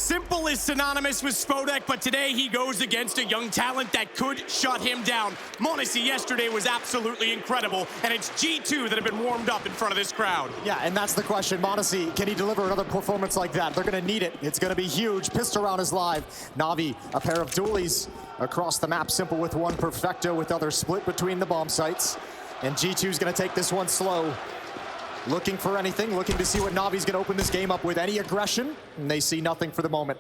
Simple is synonymous with Spodek, but today he goes against a young talent that could shut him down. Monacy yesterday was absolutely incredible, and it's G2 that have been warmed up in front of this crowd. Yeah, and that's the question. Monacy, can he deliver another performance like that? They're going to need it. It's going to be huge. Pistol round is live. Navi, a pair of dualies across the map. Simple with one, Perfecto with other, split between the bomb sites. And G2's going to take this one slow. Looking for anything, looking to see what Navi's going to open this game up with. Any aggression, and they see nothing for the moment.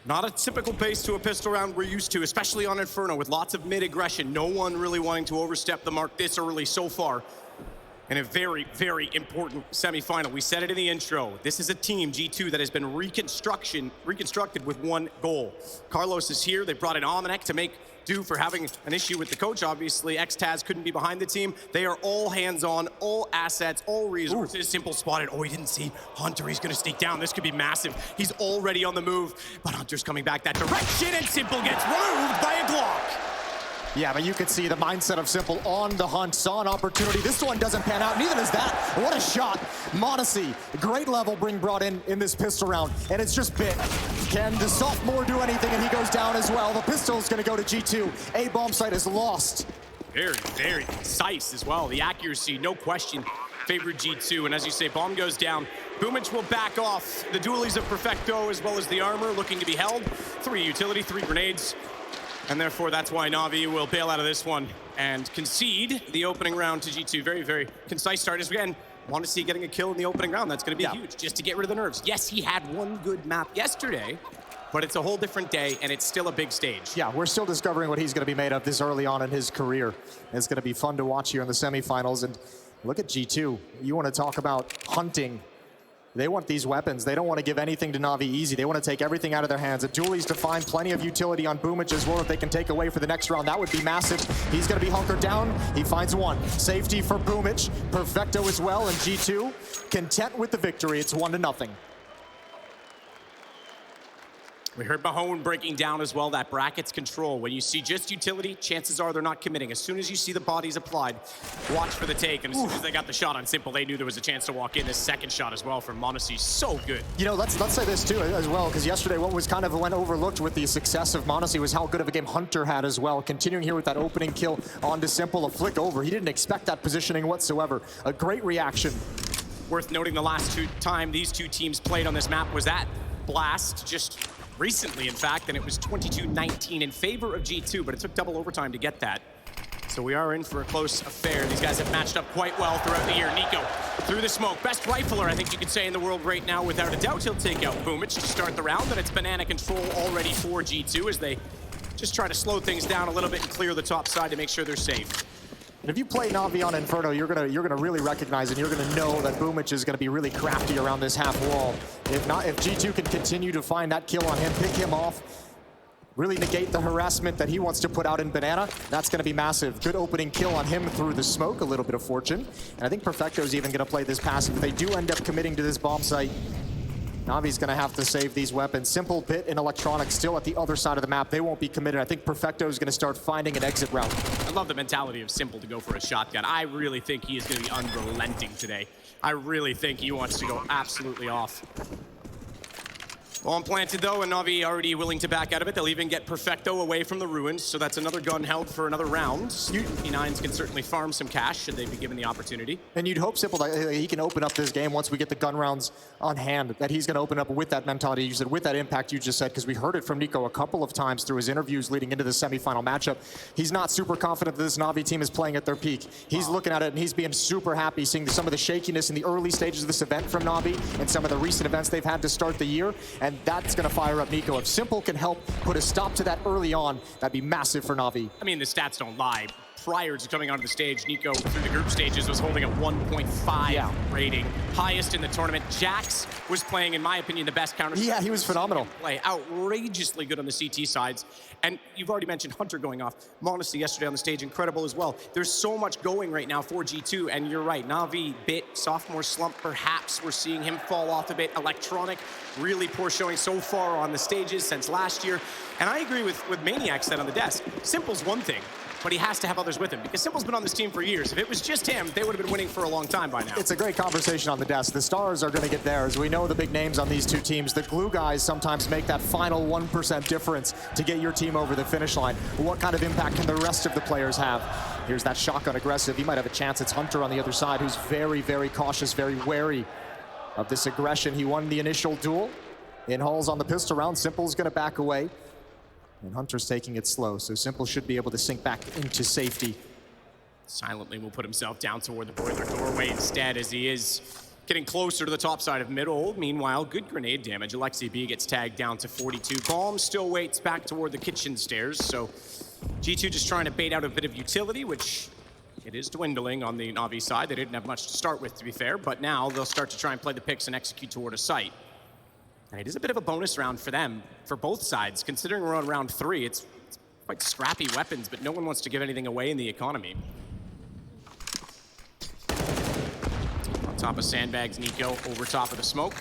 Not a typical pace to a pistol round we're used to, especially on Inferno, with lots of mid-aggression. No one really wanting to overstep the mark this early so far. In a very, very important semifinal. We said it in the intro. This is a team, G2, that has been reconstructed with one goal. Carlos is here. They brought in Almanac to make do for having an issue with the coach. Obviously, X-Taz couldn't be behind the team. They are all hands-on, all assets, all resources. Ooh. Simple spotted. Oh, he didn't see Hunter. He's going to sneak down. This could be massive. He's already on the move, but Hunter's coming back that direction, and Simple gets removed by a Glock. Yeah, but you could see the mindset of Simple on the hunt, saw an opportunity. This one doesn't pan out, neither does that. What a shot. Monacy, great level being brought in this pistol round, and it's just bit. Can the sophomore do anything? And he goes down as well. The pistol's gonna go to G2. A bomb site is lost. Very, very concise as well. The accuracy, no question, favored G2. And as you say, bomb goes down. Boomich will back off. The dualies of Perfecto as well as the armor looking to be held. 3 utility, 3 grenades. And therefore, that's why Navi will bail out of this one and concede the opening round to G2. Very, very concise start. As again, want to see getting a kill in the opening round. That's going to be huge, just to get rid of the nerves. Yes, he had one good map yesterday, but it's a whole different day, and it's still a big stage. Yeah, we're still discovering what he's going to be made of this early on in his career. It's going to be fun to watch here in the semifinals. And look at G2. You want to talk about hunting. They want these weapons. They don't want to give anything to Navi easy. They want to take everything out of their hands. And Dooley's to find plenty of utility on Boomich as well that they can take away for the next round. That would be massive. He's going to be hunkered down. He finds one. Safety for Boomich. Perfecto as well. And G2 content with the victory. It's 1-0. We heard Mahone breaking down as well that brackets control. When you see just utility, chances are they're not committing. As soon as you see the bodies applied, watch for the take. And as soon as they got the shot on Simple, they knew there was a chance to walk in. This second shot as well from Monacy, so good. You know, let's say this too as well, because yesterday what was kind of went overlooked with the success of Monacy was how good of a game Hunter had as well. Continuing here with that opening kill onto Simple, a flick over. He didn't expect that positioning whatsoever. A great reaction. Worth noting the last time these two teams played on this map was at Blast, just recently, in fact, and it was 22-19 in favor of G2, but it took double overtime to get that. So we are in for a close affair. These guys have matched up quite well throughout the year. Nico through the smoke. Best rifler, I think you could say, in the world right now, without a doubt. He'll take out Boomich to start the round, and it's banana control already for G2 as they just try to slow things down a little bit and clear the top side to make sure they're safe. And if you play Navi on Inferno, you're gonna really recognize and you're gonna know that Boomich is gonna be really crafty around this half wall. If G2 can continue to find that kill on him, pick him off, really negate the harassment that he wants to put out in Banana, that's gonna be massive. Good opening kill on him through the smoke, a little bit of fortune. And I think Perfecto's even gonna play this passive. If they do end up committing to this bomb site, Navi's gonna have to save these weapons. Simple, Pit, and Electronic still at the other side of the map. They won't be committed. I think Perfecto's gonna start finding an exit route. I love the mentality of Simple to go for a shotgun. I really think he is gonna be unrelenting today. I really think he wants to go absolutely off. Bomb planted though, and Navi already willing to back out of it. They'll even get Perfecto away from the ruins, so that's another gun held for another round. P9s can certainly farm some cash should they be given the opportunity. And you'd hope Simple that he can open up this game once we get the gun rounds on hand, that he's gonna open up with that mentality you said, with that impact you just said, because we heard it from Nico a couple of times through his interviews leading into the semifinal matchup. He's not super confident that this Navi team is playing at their peak. He's looking at it and he's being super happy seeing some of the shakiness in the early stages of this event from Navi and some of the recent events they've had to start the year, and that's gonna fire up Nico. If Simple can help put a stop to that early on, that'd be massive for Navi. I mean, the stats don't lie. Prior to coming onto the stage, Nico, through the group stages, was holding a 1.5 rating. Highest in the tournament. Jax was playing, in my opinion, the best counter. Yeah, he was phenomenal. Play outrageously good on the CT sides. And you've already mentioned Hunter going off. Monacy yesterday on the stage, incredible as well. There's so much going right now for G2, and you're right. Navi, bit, sophomore slump, perhaps we're seeing him fall off a bit. Electronic, really poor showing so far on the stages since last year. And I agree with Maniac said on the desk. Simple's one thing. but he has to have others with him because Simple's been on this team for years. If it was just him, they would have been winning for a long time by now. It's a great conversation on the desk. The stars are going to get theirs. We know the big names on these two teams. The glue guys sometimes make that final 1% difference to get your team over the finish line. What kind of impact can the rest of the players have? Here's that shotgun aggressive. He might have a chance. It's Hunter on the other side, who's very, very cautious, very wary of this aggression. He won the initial duel. In Hall's on the pistol round. Simple's going to back away. And Hunter's taking it slow, so Simple should be able to sink back into safety. Silently will put himself down toward the boiler doorway instead as he is getting closer to the top side of middle. Meanwhile, good grenade damage. Alexi B gets tagged down to 42. Bomb still waits back toward the kitchen stairs, so G2 just trying to bait out a bit of utility, which it is dwindling on the Navi side. They didn't have much to start with, to be fair, but now they'll start to try and play the picks and execute toward a site. And it is a bit of a bonus round for them, for both sides. Considering we're on round 3, it's quite scrappy weapons, but no one wants to give anything away in the economy. On top of sandbags, Nico over top of the smoke.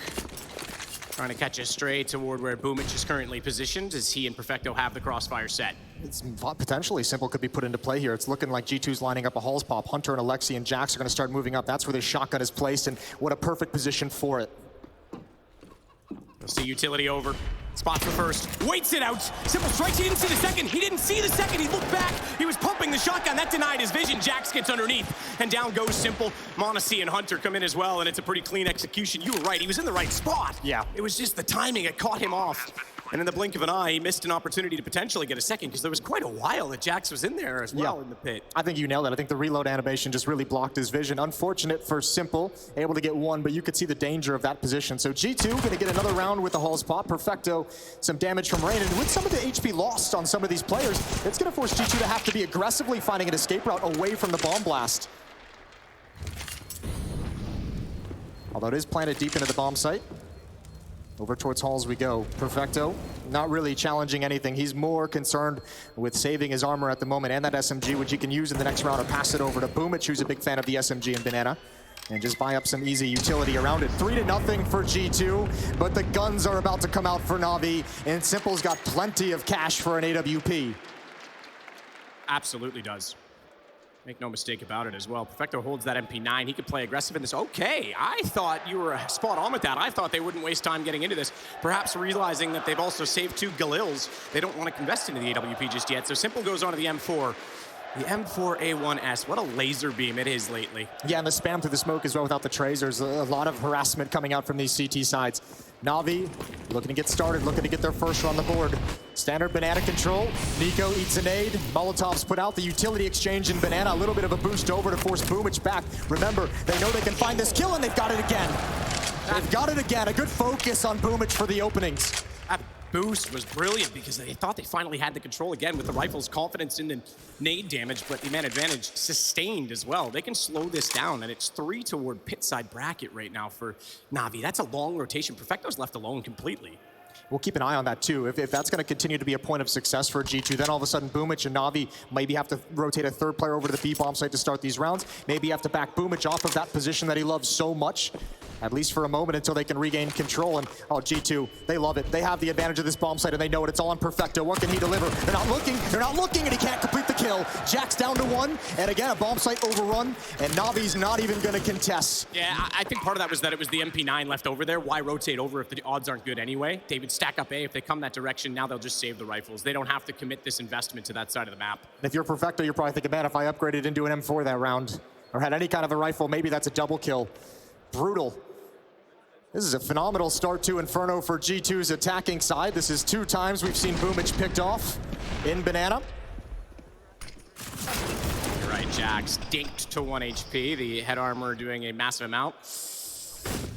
Trying to catch a stray toward where Boomich is currently positioned as he and Perfecto have the crossfire set. It's potentially Simple could be put into play here. It's looking like G2's lining up a Halls pop. Hunter and Alexi and Jax are going to start moving up. That's where the shotgun is placed, and what a perfect position for it. We'll see utility over. Spots the first. Waits it out. Simple strikes. He didn't see the second. He didn't see the second. He looked back. He was pumping the shotgun. That denied his vision. Jax gets underneath. And down goes Simple. Monacy and Hunter come in as well, and it's a pretty clean execution. You were right. He was in the right spot. Yeah. It was just the timing. It caught him off. And in the blink of an eye, he missed an opportunity to potentially get a second because there was quite a while that Jax was in there as well in the pit. I think you nailed it. I think the reload animation just really blocked his vision. Unfortunate for Simple, able to get one, but you could see the danger of that position. So G2 going to get another round with the Halls pop. Perfecto, some damage from Rain. And with some of the HP lost on some of these players, it's going to force G2 to have to be aggressively finding an escape route away from the bomb blast. Although it is planted deep into the bomb site. Over towards Halls we go. Perfecto, not really challenging anything. He's more concerned with saving his armor at the moment and that SMG, which he can use in the next round, or pass it over to Boomich, who's a big fan of the SMG and Banana, and just buy up some easy utility around it. 3-0 for G2, but the guns are about to come out for Navi, and Simple's got plenty of cash for an AWP. Absolutely does. Make no mistake about it as well. Perfecto holds that MP9. He could play aggressive in this. Okay, I thought you were spot on with that. I thought they wouldn't waste time getting into this. Perhaps realizing that they've also saved 2 Galils. They don't want to invest into the AWP just yet. So Simple goes on to the M4. The M4A1S, what a laser beam it is lately. Yeah, and the spam through the smoke as well without the trays. There's a lot of harassment coming out from these CT sides. Navi looking to get started, looking to get their first on the board. Standard Banana control. Nico eats a nade. Molotov's put out the utility exchange in Banana. A little bit of a boost over to force Boomich back. Remember, they know they can find this kill, and they've got it again. They've got it again. A good focus on Boomich for the openings. That boost was brilliant because they thought they finally had the control again with the rifle's confidence in the nade damage, but the man advantage sustained as well. They can slow this down, and it's 3 toward pit side bracket right now for Navi. That's a long rotation. Perfecto's left alone completely. We'll keep an eye on that too. If that's going to continue to be a point of success for G2, then all of a sudden Boomich and Navi maybe have to rotate a third player over to the B-bomb site to start these rounds. Maybe you have to back Boomich off of that position that he loves so much, at least for a moment until they can regain control. And G2, they love it. They have the advantage of this bomb site and they know it. It's all on Perfecto. What can he deliver? They're not looking, and he can't complete the kill. Jack's down to 1, and again, a bomb site overrun, and Navi's not even going to contest. Yeah, I think part of that was that it was the MP9 left over there. Why rotate over if the odds aren't good anyway? They would stack up A. If they come that direction, now they'll just save the rifles. They don't have to commit this investment to that side of the map. If you're Perfecto, you're probably thinking, man, if I upgraded into an M4 that round, or had any kind of a rifle, maybe that's a double kill. Brutal. This is a phenomenal start to Inferno for G2's attacking side. This is 2 times we've seen Boomich picked off in Banana. You're right, Jax dinked to 1 HP. The head armor doing a massive amount.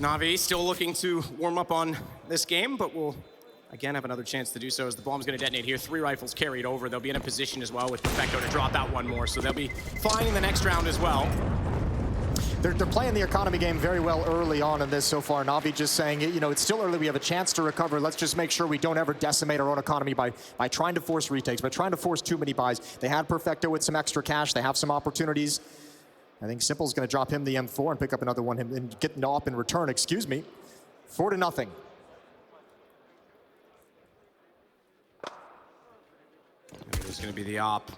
Navi still looking to warm up on this game, but we'll again have another chance to do so as the bomb's going to detonate here. 3 rifles carried over. They'll be in a position as well with Perfecto to drop out 1 more, so they'll be fine in the next round as well. They're playing the economy game very well early on in this so far. Navi just saying, you know, it's still early. We have a chance to recover. Let's just make sure we don't ever decimate our own economy by trying to force retakes, by trying to force too many buys. They had Perfecto with some extra cash. They have some opportunities. I think Simple's going to drop him the M4 and pick up another one and get Nop in return. Excuse me. 4-0. It's going to be the op.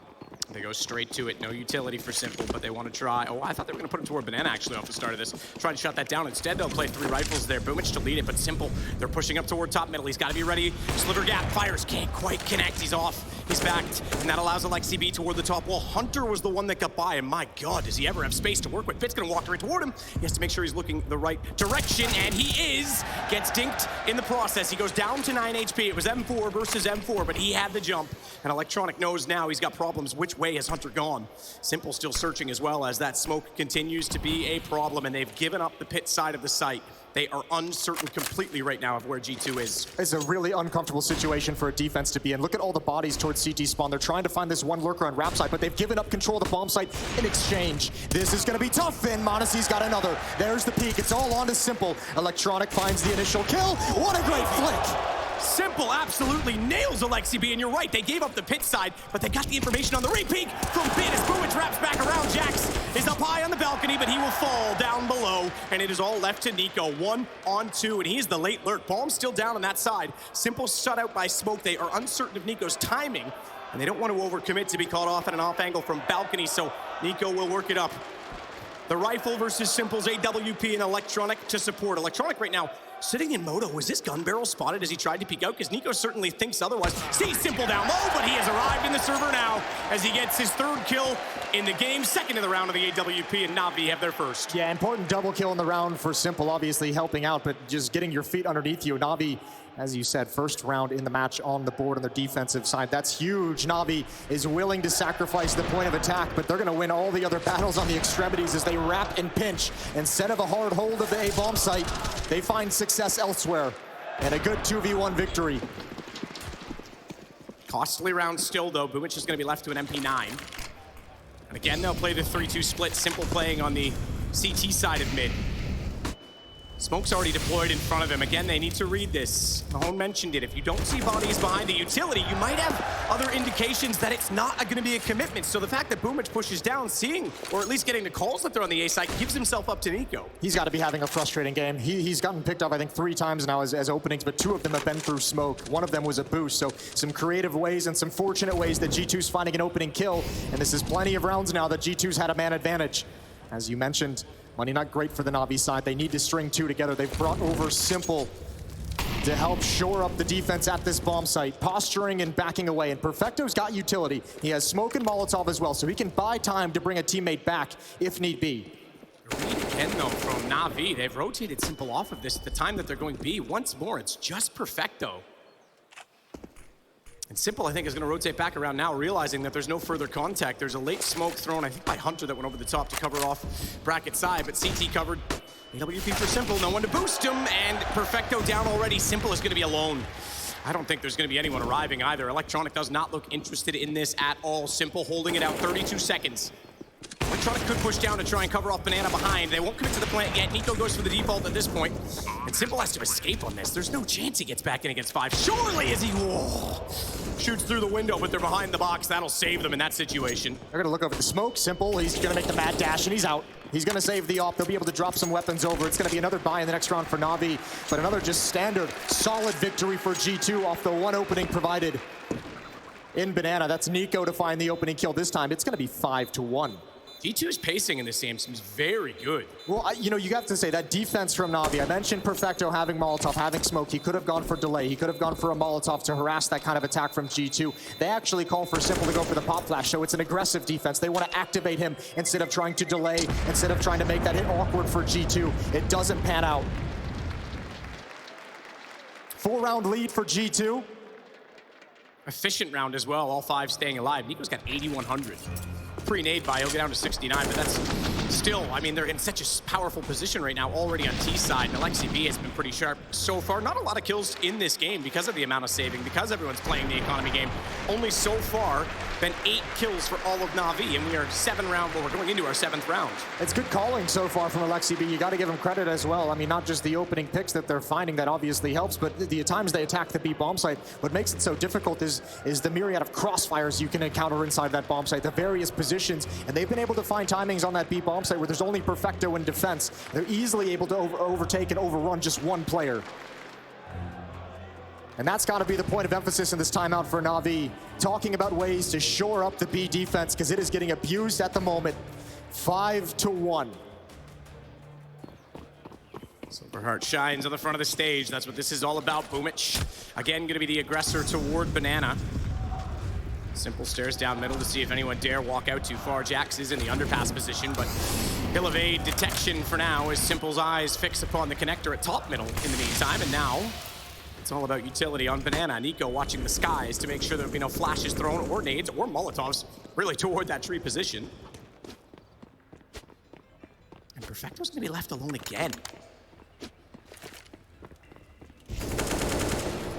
They go straight to it. No utility for Simple, but they want to try. Oh, I thought they were going to put him toward Banana, actually, off the start of this. Try to shut that down. Instead, they'll play 3 rifles there. Boomich to lead it, but Simple, they're pushing up toward top middle. He's got to be ready. Sliver gap, fires, can't quite connect. He's off. He's backed, and that allows Alexi B toward the top wall. Hunter was the one that got by, and my God, does he ever have space to work with? Pitt's going to walk right toward him. He has to make sure he's looking the right direction, and he is. Gets dinked in the process. He goes down to 9 HP. It was M4 versus M4, but he had the jump, and Electronic knows now he's got problems. Which way has Hunter gone? Simple still searching as well as that smoke continues to be a problem, and they've given up the pit side of the site. They are uncertain completely right now of where G2 is. It's a really uncomfortable situation for a defense to be in. Look at all the bodies towards CT spawn. They're trying to find this one lurker on ramp side, but they've given up control of the bomb site in exchange. This is going to be tough, and Monacy's got another. There's the peak. It's all on to Simple. Electronic finds the initial kill. What a great flick! Simple absolutely nails Alexi B, and you're right, they gave up the pit side, but they got the information on the repeat from Bit as Boomich wraps back around. Jax is up high on the balcony, but he will fall down below, and it is all left to Nico. 1 on 2, and he's the late lurk. Bomb's still down on that side. Simple shut out by smoke. They are uncertain of Nico's timing, and they don't want to overcommit to be caught off at an off angle from balcony, so Nico will work it up. The rifle versus Simple's AWP and Electronic to support. Electronic right now sitting in moto. Was this gun barrel spotted as he tried to peek out? Because Nico certainly thinks otherwise. Sees Simple down low, but he has arrived in the server now as he gets his 3rd kill in the game. 2nd in the round of the AWP, and Navi have their 1st. Yeah, important double kill in the round for Simple, obviously helping out, but just getting your feet underneath you. Navi, as you said, 1st round in the match on the board on their defensive side. That's huge. Navi is willing to sacrifice the point of attack, but they're going to win all the other battles on the extremities as they wrap and pinch. Instead of a hard hold of the A bomb site, they find success elsewhere, and a good 2v1 victory. Costly round still, though. Boomich is going to be left to an MP9. And again, they'll play the 3-2 split. Simple playing on the CT side of mid. Smoke's already deployed in front of him. Again, they need to read this. Mahone mentioned it. If you don't see bodies behind the utility, you might have other indications that it's not going to be a commitment. So the fact that Boomich pushes down, seeing, or at least getting the calls that they're on the A side, gives himself up to Nico. He's got to be having a frustrating game. He's gotten picked up, I think, 3 times now as openings, but 2 of them have been through smoke. 1 of them was a boost. So some creative ways and some fortunate ways that G2's finding an opening kill. And this is plenty of rounds now that G2's had a man advantage. As you mentioned, money not great for the Navi side. They need to string 2 together. They've brought over Simple to help shore up the defense at this bomb site, posturing and backing away. And Perfecto's got utility. He has smoke and Molotov as well, so he can buy time to bring a teammate back if need be. Again, though, from Navi, they've rotated Simple off of this at the time that they're going B. Once more, it's just Perfecto. And Simple, I think, is going to rotate back around now, realizing that there's no further contact. There's a late smoke thrown, I think, by Hunter that went over the top to cover off bracket side, but CT covered. AWP for Simple, no one to boost him, and Perfecto down already. Simple is going to be alone. I don't think there's going to be anyone arriving either. Electronic does not look interested in this at all. Simple holding it out 32 seconds. Electronic could push down to try and cover off Banana behind. They won't commit to the plant yet. Nico goes for the default at this point. And Simple has to escape on this. There's no chance he gets back in against 5. Surely as he shoots through the window, but they're behind the box. That'll save them in that situation. They're going to look over the smoke. Simple, he's going to make the mad dash, and he's out. He's going to save the op. They'll be able to drop some weapons over. It's going to be another buy in the next round for Navi, but another just standard, solid victory for G2 off the 1 opening provided in Banana. That's Nico to find the opening kill this time. It's going to be 5-1. G2's pacing in this game seems very good. Well, you know, you have to say that defense from Navi. I mentioned Perfecto having Molotov, having smoke. He could have gone for delay. He could have gone for a Molotov to harass that kind of attack from G2. They actually call for Simple to go for the pop flash, so it's an aggressive defense. They want to activate him instead of trying to delay, instead of trying to make that hit awkward for G2. It doesn't pan out. 4-round lead for G2. Efficient round as well, all 5 staying alive. Nico's got 8,100. Pre-nade by, he'll get down to 69, but that's still, I mean, they're in such a powerful position right now already on T side, and Alexi B has been pretty sharp so far. Not a lot of kills in this game because of the amount of saving, because everyone's playing the economy game. Only so far been 8 kills for all of Navi, and we are 7 round, well, we're going into our 7th round. It's good calling so far from Alexi B. You got to give him credit as well. I mean, not just the opening picks that they're finding, that obviously helps, but the times they attack the B bomb site, what makes it so difficult is the myriad of crossfires you can encounter inside that bomb site, the various positions, and they've been able to find timings on that B bomb site where there's only Perfecto in defense. They're easily able to overtake and overrun just one player. And that's got to be the point of emphasis in this timeout for Navi, talking about ways to shore up the B defense because it is getting abused at the moment. 5-1. Silverheart shines on the front of the stage. That's what this is all about. Boomich, again, going to be the aggressor toward Banana. Simple stares down middle to see if anyone dare walk out too far. Jax is in the underpass position, but he'll evade detection for now as Simple's eyes fix upon the connector at top middle in the meantime. And now it's all about utility on Banana. Nico watching the skies to make sure there'll be no flashes thrown or nades or Molotovs really toward that tree position. And Perfecto's going to be left alone again.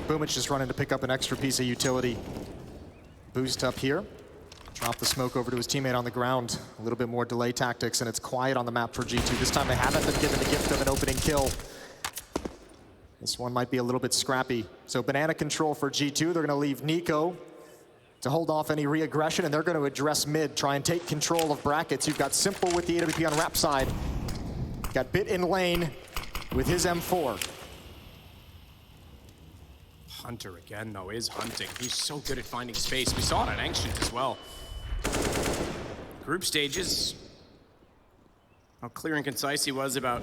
Boomich just running to pick up an extra piece of utility. Boost up here. Drop the smoke over to his teammate on the ground. A little bit more delay tactics, and it's quiet on the map for G2. This time they haven't been given the gift of an opening kill. This one might be a little bit scrappy. So Banana control for G2. They're going to leave Nico to hold off any re-aggression, and they're going to address mid, try and take control of brackets. You've got Simple with the AWP on rap side. Got Bit in lane with his M4. Hunter again, though, is hunting. He's so good at finding space. We saw it on Ancient as well. Group stages. How clear and concise he was about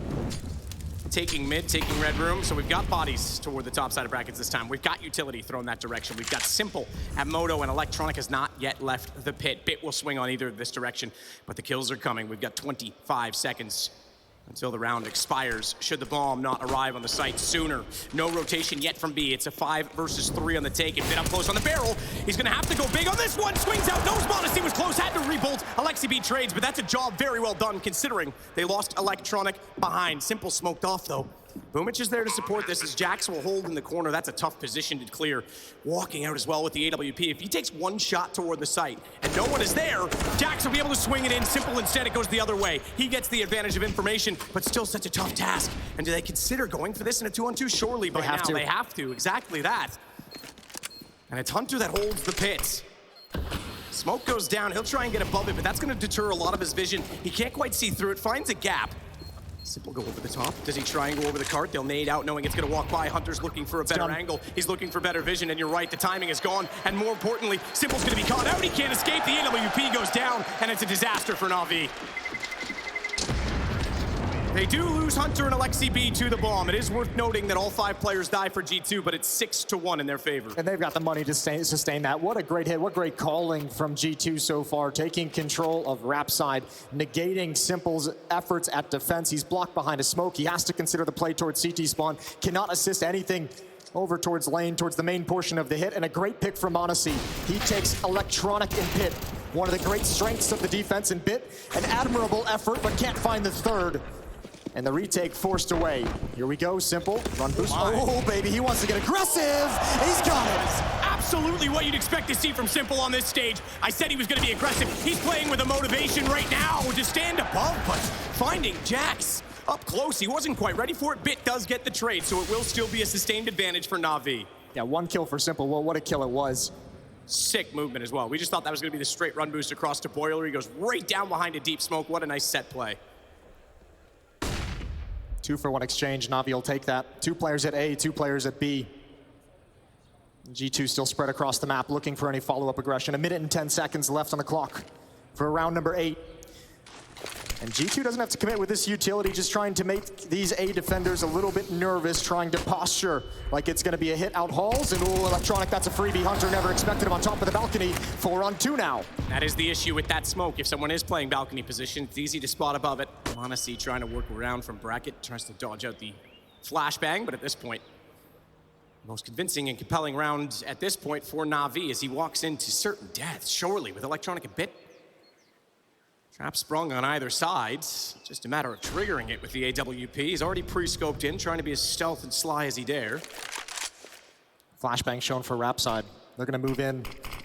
taking mid, taking red room. So we've got bodies toward the top side of brackets this time. We've got utility thrown that direction. We've got Simple at Moto, and Electronic has not yet left the pit. Bit will swing on either of this direction, but the kills are coming. We've got 25 seconds until the round expires, should the bomb not arrive on the site sooner. No rotation yet from B. It's a 5 versus 3 on the take. And Bit up close on the barrel. He's gonna have to go big on this one. Swings out, knows Modesty was close, had to rebolt. Alexi B trades, but that's a job very well done considering they lost Electronic behind. Simple smoked off though. Boomich is there to support this as Jax will hold in the corner. That's a tough position to clear. Walking out as well with the AWP. If he takes one shot toward the site and no one is there, Jax will be able to swing it in. Simple instead, it goes the other way. He gets the advantage of information, but still such a tough task. And do they consider going for this in a 2-on-2? Surely by now they have to. Exactly that. And it's Hunter that holds the pit. Smoke goes down. He'll try and get above it, but that's going to deter a lot of his vision. He can't quite see through it. Finds a gap. Simple go over the top. Does he try and go over the cart? They'll nade out knowing it's going to walk by. Hunter's looking for a better angle. He's looking for better vision, and you're right, the timing is gone. And more importantly, Simple's going to be caught out. He can't escape. The AWP goes down, and it's a disaster for Navi. They do lose Hunter and Alexi B to the bomb. It is worth noting that all 5 players die for G2, but it's 6-1 in their favor. And they've got the money to sustain that. What a great hit. What great calling from G2 so far. Taking control of rap side, negating Simple's efforts at defense. He's blocked behind a smoke. He has to consider the play towards CT spawn. Cannot assist anything over towards lane, towards the main portion of the hit. And a great pick from Monacy. He takes Electronic and Pit. One of the great strengths of the defense in Bit. An admirable effort, but can't find the third. And the retake forced away. Here we go, Simple. Run boost. Oh, baby, he wants to get aggressive. He's got it. Absolutely what you'd expect to see from Simple on this stage. I said he was going to be aggressive. He's playing with a motivation right now to stand above, but finding Jax up close. He wasn't quite ready for it. Bit does get the trade, so it will still be a sustained advantage for Navi. Yeah, 1 kill for Simple. Well, what a kill it was. Sick movement as well. We just thought that was going to be the straight run boost across to Boiler. He goes right down behind a deep smoke. What a nice set play. 2-for-1 exchange. Navi will take that. 2 players at A, 2 players at B. G2 still spread across the map, looking for any follow-up aggression. 1 minute and 10 seconds left on the clock for round number 8. And G2 doesn't have to commit with this utility, just trying to make these A defenders a little bit nervous, trying to posture like it's going to be a hit out halls. And ooh, Electronic, that's a freebie. Hunter never expected him on top of the balcony. 4-on-2 now. That is the issue with that smoke. If someone is playing balcony position, it's easy to spot above it. Monacy trying to work around from bracket, tries to dodge out the flashbang, but at this point, most convincing and compelling round at this point for Navi as he walks into certain death, surely with Electronic a bit. Trap sprung on either side. Just a matter of triggering it with the AWP. He's already pre-scoped in, trying to be as stealth and sly as he dare. Flashbang shown for rap side. They're going to move in.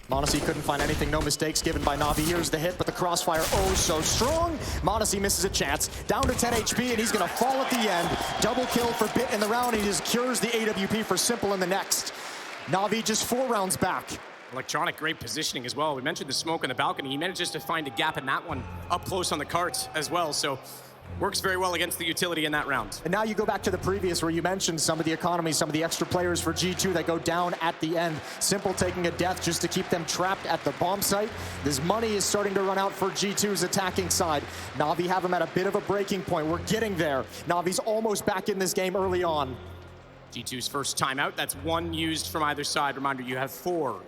Monacy couldn't find anything. No mistakes given by Navi. Here's the hit, but the crossfire, oh so strong. Monacy misses a chance. Down to 10 HP, and he's going to fall at the end. Double kill for Bit in the round. He just cures the AWP for Simple in the next. Navi just 4 rounds back. Electronic, great positioning as well. We mentioned the smoke on the balcony. He manages to find a gap in that one up close on the cart as well. So Works very well against the utility in that round. And now you go back to the previous where you mentioned some of the economy, some of the extra players for G2 that go down at the end. Simple taking a death just to keep them trapped at the bomb site. This money is starting to run out for G2's attacking side. Navi have them at a bit of a breaking point. We're getting there. Navi's almost back in this game early on. G2's first timeout. That's one used from either side. Reminder, you have 4.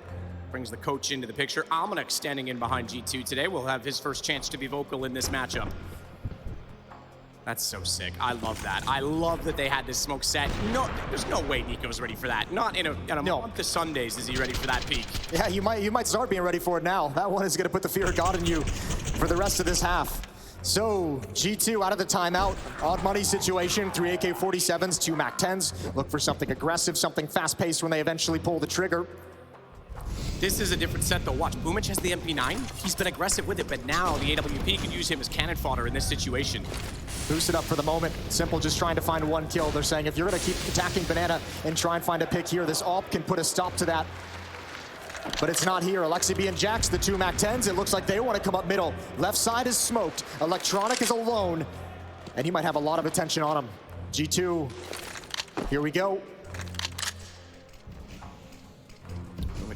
Brings the coach into the picture. Almanac standing in behind G2 today. Will have his first chance to be vocal in this matchup. That's so sick. I love that. I love that they had this smoke set. No, there's no way Nico's ready for that. Not in a month of Sundays is he ready for that peak. Yeah, you might start being ready for it now. That one is going to put the fear of God in you for the rest of this half. So, G2 out of the timeout. Odd money situation, 3 AK-47s, 2 MAC-10s. Look for something aggressive, something fast-paced when they eventually pull the trigger. This is a different set though. Watch, Boomich has the MP9. He's been aggressive with it, but now the AWP could use him as cannon fodder in this situation. Boosted up for the moment. Simple just trying to find one kill. They're saying if you're going to keep attacking Banana and try and find a pick here, this AWP can put a stop to that. But it's not here. Alexi B and Jax, the 2 MAC-10s, it looks like they want to come up middle. Left side is smoked. Electronic is alone, and he might have a lot of attention on him. G2, here we go.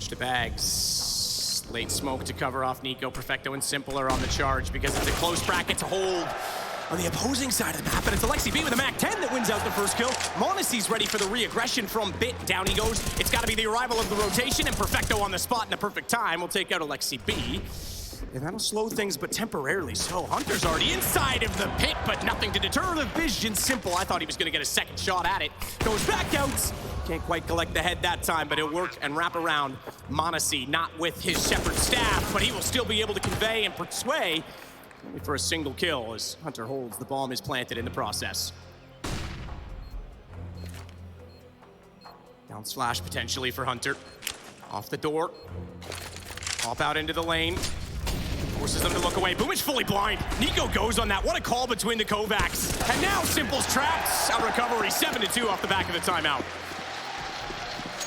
To bags. Late smoke to cover off Nico. Perfecto and Simple are on the charge because it's a close bracket to hold on the opposing side of the map, and it's Alexi B with a MAC-10 that wins out the first kill. Monacy's ready for the re-aggression from Bit. Down he goes. It's got to be the arrival of the rotation, and Perfecto on the spot in a perfect time will take out Alexi B. And that'll slow things, but temporarily so. Hunter's already inside of the pit, but nothing to deter the vision. Simple, I thought he was going to get a second shot at it. Goes back out. Can't quite collect the head that time, but he'll work and wrap around Monacy, not with his Shepherd staff, but he will still be able to convey and persuade only for a single kill as Hunter holds the bomb is planted in the process. Down slash potentially for Hunter. Off the door. Pop out into the lane. Forces them to look away. Boomich fully blind. Nico goes on that. What a call between the Kovacs. And now Simple's trapped. A recovery, 7-2 off the back of the timeout.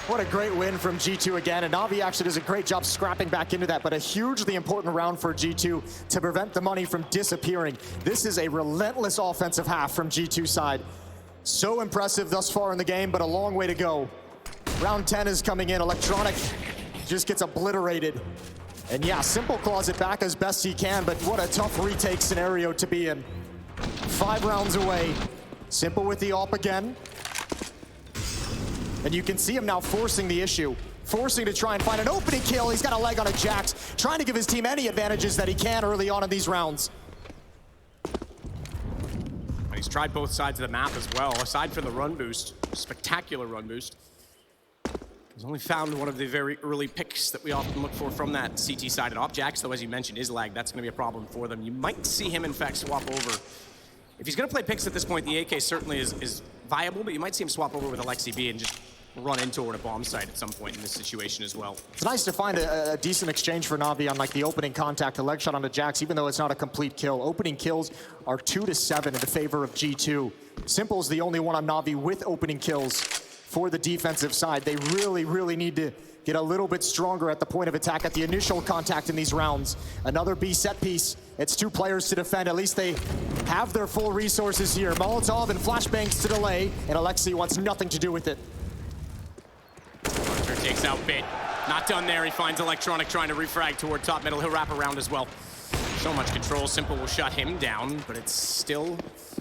What a great win from G2 again, and Navi actually does a great job scrapping back into that, but a hugely important round for G2 to prevent the money from disappearing. This is a relentless offensive half from G2 side. So impressive thus far in the game, but a long way to go. Round 10 is coming in. Electronic just gets obliterated. And yeah, Simple claws it back as best he can, but what a tough retake scenario to be in. 5 rounds away. Simple with the AWP again. And you can see him now forcing the issue, forcing to try and find an opening kill. He's got a leg on a Jax, trying to give his team any advantages that he can early on in these rounds. And he's tried both sides of the map as well, aside from the run boost, spectacular run boost. He's only found one of the very early picks that we often look for from that CT side. And Jax, though, as you mentioned, is lagged. That's going to be a problem for them. You might see him, in fact, swap over. If he's going to play picks at this point, the AK certainly is viable, but you might see him swap over with Alexi B and just run in toward a bomb site at some point in this situation as well. It's nice to find a decent exchange for Navi on like the opening contact, a leg shot onto Jax, even though it's not a complete kill. Opening kills are 2-7 in the favor of G2. Simple's the only one on Navi with opening kills for the defensive side. They really, really need to get a little bit stronger at the point of attack, at the initial contact in these rounds. Another B set piece. It's 2 players to defend. At least they have their full resources here. Molotov and flashbangs to delay, and Alexi wants nothing to do with it. Hunter takes out Bit. Not done there. He finds Electronic trying to refrag toward top middle. He'll wrap around as well. So much control. Simple will shut him down, but it's still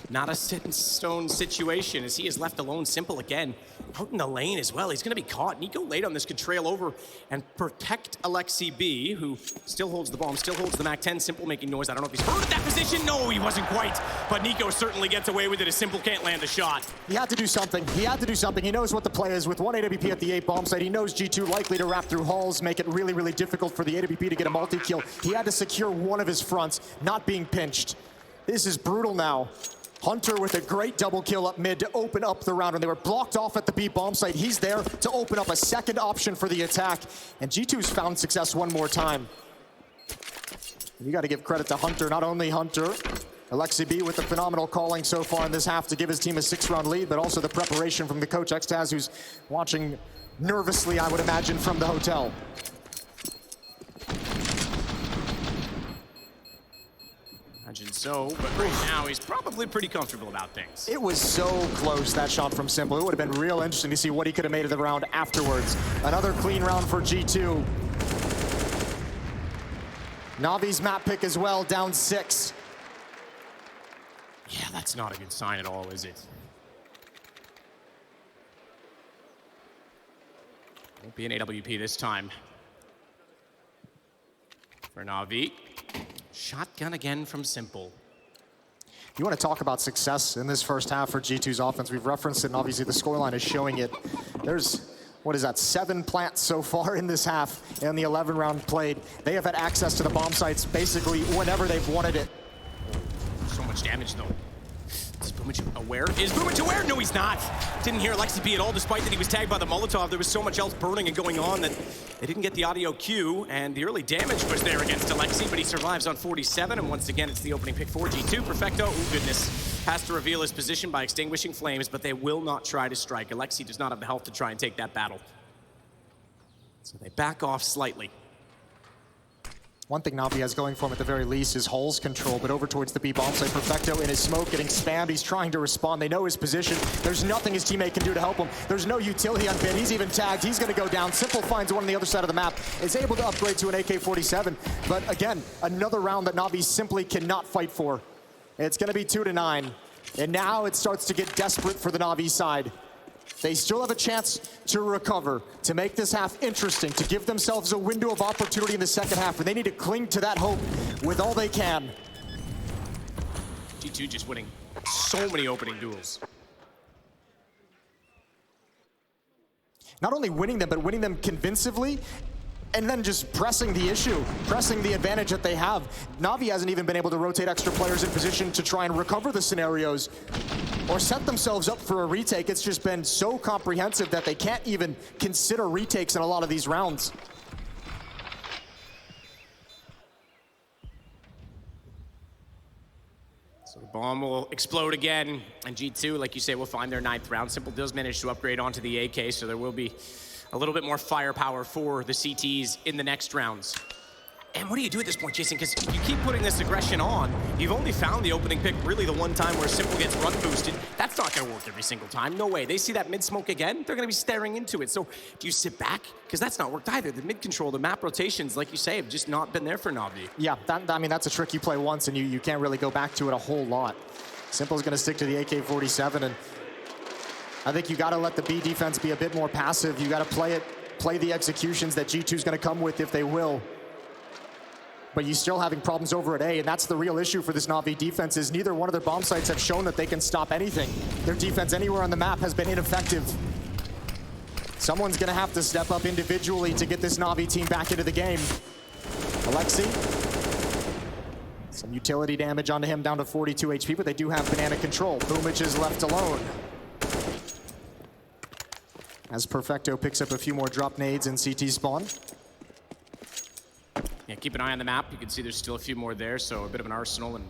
not a set in stone situation as he is left alone. Simple again out in the lane as well. He's going to be caught. Nico late on this could trail over and protect Alexi B, who still holds the bomb, still holds the MAC-10. Simple making noise. I don't know if he's hurt at that position. No, he wasn't quite. But Nico certainly gets away with it as Simple can't land a shot. He had to do something. He had to do something. He knows what the play is. With 1 AWP at the 8 bomb site, he knows G2 likely to wrap through halls, make it really, really difficult for the AWP to get a multi-kill. He had to secure one of his fronts, not being pinched. This is brutal now. Hunter with a great double kill up mid to open up the round, and they were blocked off at the B bomb site. He's there to open up a second option for the attack, and G2's found success one more time. You got to give credit to Hunter, not only Hunter, Alexi B with the phenomenal calling so far in this half to give his team a 6-round lead, but also the preparation from the coach, Xtaz, who's watching nervously, I would imagine, from the hotel. imagine so, but right now he's probably pretty comfortable about things. It was so close, that shot from Simple. It would have been real interesting to see what he could have made of the round afterwards. Another clean round for G2. Navi's map pick as well, down 6. Yeah, that's not a good sign at all, is it? Won't be an AWP this time. For Navi. Shotgun again from Simple. You want to talk about success in this first half for G2's offense. We've referenced it, and obviously the scoreline is showing it. There's, what is that, 7 plants so far in this half in the 11 round played. They have had access to the bomb sites basically whenever they've wanted it. So much damage, though. Is Boomich aware? Is Boomich aware? No, he's not. Didn't hear Alexi B at all, despite that he was tagged by the Molotov. There was so much else burning and going on that they didn't get the audio cue, and the early damage was there against Alexi, but he survives on 47, and once again, it's the opening pick for G2. Perfecto, oh goodness, has to reveal his position by extinguishing flames, but they will not try to strike. Alexi does not have the health to try and take that battle. So they back off slightly. One thing Navi has going for him at the very least is Hull's control, but over towards the B bomb site, Perfecto in his smoke getting spammed. He's trying to respond. They know his position. There's nothing his teammate can do to help him. There's no utility on Bin. He's even tagged. He's going to go down. Simple finds one on the other side of the map, is able to upgrade to an AK-47. But again, another round that Navi simply cannot fight for. It's going to be 2-9. And now it starts to get desperate for the Navi side. They still have a chance to recover, to make this half interesting, to give themselves a window of opportunity in the second half, and they need to cling to that hope with all they can. G2 just winning so many opening duels. Not only winning them, but winning them convincingly, and then just pressing the issue, pressing the advantage that they have. Navi hasn't even been able to rotate extra players in position to try and recover the scenarios or set themselves up for a retake. It's just been so comprehensive that they can't even consider retakes in a lot of these rounds. So the bomb will explode again, and G2, like you say, will find their 9th round. Simple does manage to upgrade onto the AK, so there will be a little bit more firepower for the CTs in the next rounds. And what do you do at this point, Jason? Because you keep putting this aggression on. You've only found the opening pick really the one time where Simple gets run boosted. That's not going to work every single time. No way. They see that mid smoke again, they're going to be staring into it. So do you sit back? Because that's not worked either. The mid control, the map rotations, like you say, have just not been there for Navi. Yeah, I mean, that's a trick you play once and you can't really go back to it a whole lot. Simple's going to stick to the AK-47, and I think you got to let the B defense be a bit more passive. You got to play the executions that G2's going to come with if they will. But you're still having problems over at A, and that's the real issue for this Navi defense, is neither one of their bomb sites have shown that they can stop anything. Their defense anywhere on the map has been ineffective. Someone's gonna have to step up individually to get this Navi team back into the game. Alexi, some utility damage onto him, down to 42 HP, but they do have banana control. Boomich is left alone. As Perfecto picks up a few more drop nades in CT spawn. Yeah, keep an eye on the map. You can see there's still a few more there, so a bit of an arsenal and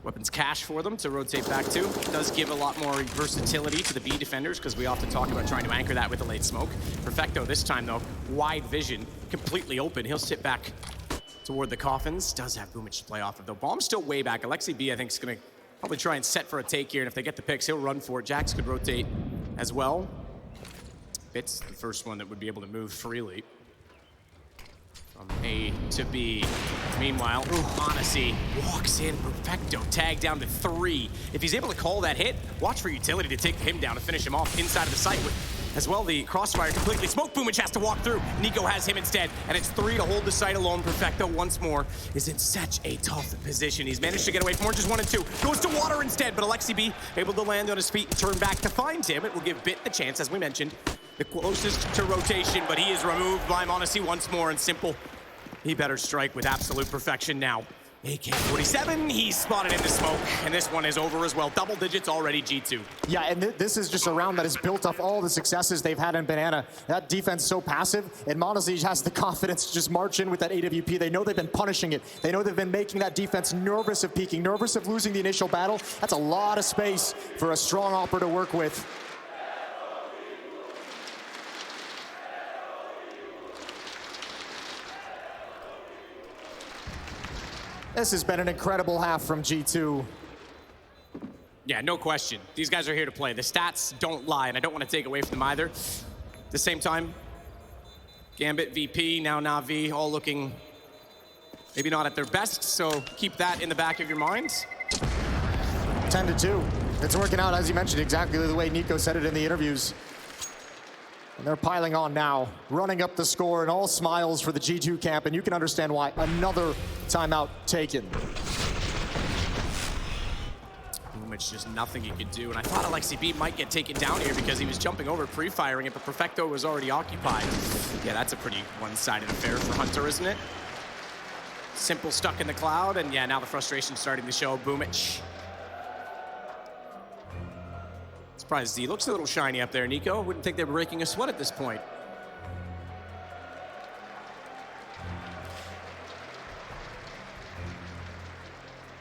weapons cache for them to rotate back to. It does give a lot more versatility to the B defenders, because we often talk about trying to anchor that with the late smoke. Perfecto this time, though, wide vision, completely open. He'll sit back toward the coffins. Does have Boomich to play off of, though. Bomb's still way back. Alexi B, I think, is going to probably try and set for a take here, and if they get the picks, he'll run for it. Jax could rotate as well. Bit's the first one that would be able to move freely. From A to B. Meanwhile, Honesty walks in. Perfecto. Tag down to 3. If he's able to call that hit, watch for utility to take him down and finish him off inside of the site with, as well, the crossfire completely. Smoke Boomich has to walk through. Nico has him instead, and it's 3 to hold the site alone. Perfecto once more is in such a tough position. He's managed to get away from oranges 1 and 2. Goes to water instead, but Alexi B able to land on his feet and turn back to find him. It will give Bit the chance, as we mentioned, the closest to rotation, but he is removed by Monacy once more, and Simple, he better strike with absolute perfection now. AK-47, he's spotted in the smoke, and this one is over as well. Double digits already, G2. Yeah, and this is just a round that is built off all the successes they've had in Banana. That defense is so passive, and Monacy has the confidence to just march in with that AWP. They know they've been punishing it. They know they've been making that defense nervous of peeking, nervous of losing the initial battle. That's a lot of space for a strong Opera to work with. This has been an incredible half from G2. Yeah, no question. These guys are here to play. The stats don't lie, and I don't want to take away from them either. At the same time, Gambit, VP, now Navi, all looking maybe not at their best, so keep that in the back of your minds. 10-2. It's working out, as you mentioned, exactly the way Nico said it in the interviews. And they're piling on now, running up the score, and all smiles for the G2 camp, and you can understand why. Another timeout taken. Boomich, just nothing he could do, and I thought Alexi B might get taken down here because he was jumping over, pre-firing it, but Perfecto was already occupied. Yeah, that's a pretty one-sided affair for Hunter, isn't it? Simple stuck in the cloud, and yeah, now the frustration starting to show. Boomich. Surprised he looks a little shiny up there, Nico. Wouldn't think they were breaking a sweat at this point.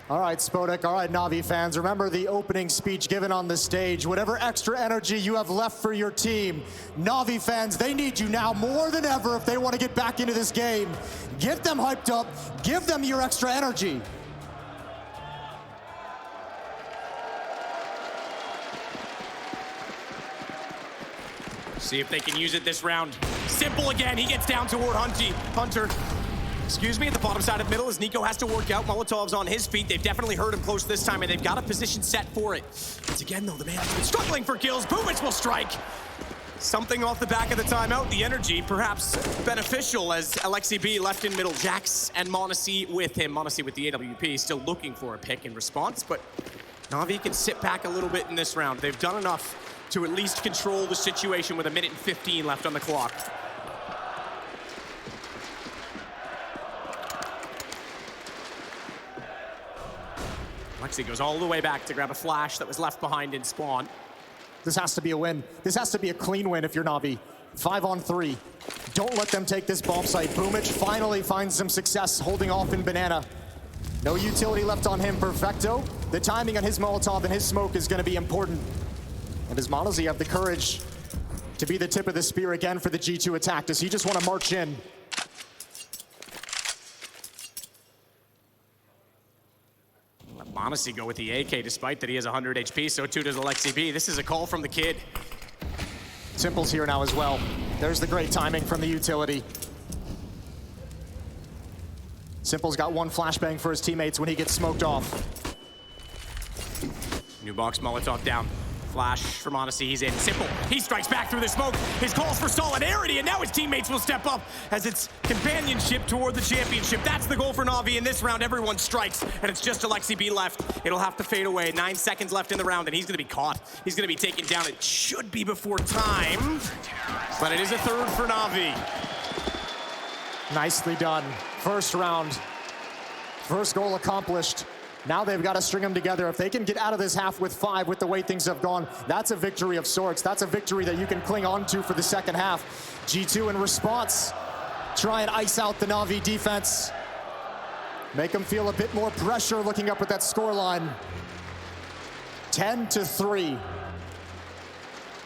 All right, Spodek, all right, Navi fans, remember the opening speech given on the stage. Whatever extra energy you have left for your team, Navi fans, they need you now more than ever if they want to get back into this game. Get them hyped up, give them your extra energy. See if they can use it this round. Simple again, he gets down toward Hunter. Excuse me, at the bottom side of the middle as Nico has to work out. Molotov's on his feet. They've definitely heard him close this time, and they've got a position set for it. Once again, though, the man has been struggling for kills. Boomich will strike. Something off the back of the timeout. The energy, perhaps beneficial as Alexi B left in middle. Jax and Monacy with him. Monacy with the AWP, still looking for a pick in response, but Navi can sit back a little bit in this round. They've done enough to at least control the situation with 1:15 left on the clock. Alexi goes all the way back to grab a flash that was left behind in spawn. This has to be a win. This has to be a clean win if you're Navi. 5-on-3. Don't let them take this bomb site. Boomich finally finds some success holding off in Banana. No utility left on him. Perfecto. The timing on his Molotov and his smoke is going to be important. And does Monazy have the courage to be the tip of the spear again for the G2 attack? Does he just want to march in? Monacy go with the AK despite that he has 100 HP, so too does Alexi B. This is a call from the kid. Simple's here now as well. There's the great timing from the utility. Simple's got one flashbang for his teammates when he gets smoked off. New box Molotov down. Flash from Monacy, he's in. Simple, he strikes back through the smoke. His calls for solidarity, and now his teammates will step up as it's companionship toward the championship. That's the goal for Navi in this round. Everyone strikes, and it's just Alexi B left. It'll have to fade away. 9 seconds left in the round, and he's gonna be caught. He's gonna be taken down. It should be before time, but it is a third for Navi. Nicely done. First round. First goal accomplished. Now they've got to string them together. If they can get out of this half with 5 with the way things have gone, that's a victory of sorts. That's a victory that you can cling on to for the second half. G2 in response, try and ice out the Navi defense. Make them feel a bit more pressure looking up at that scoreline. 10-3.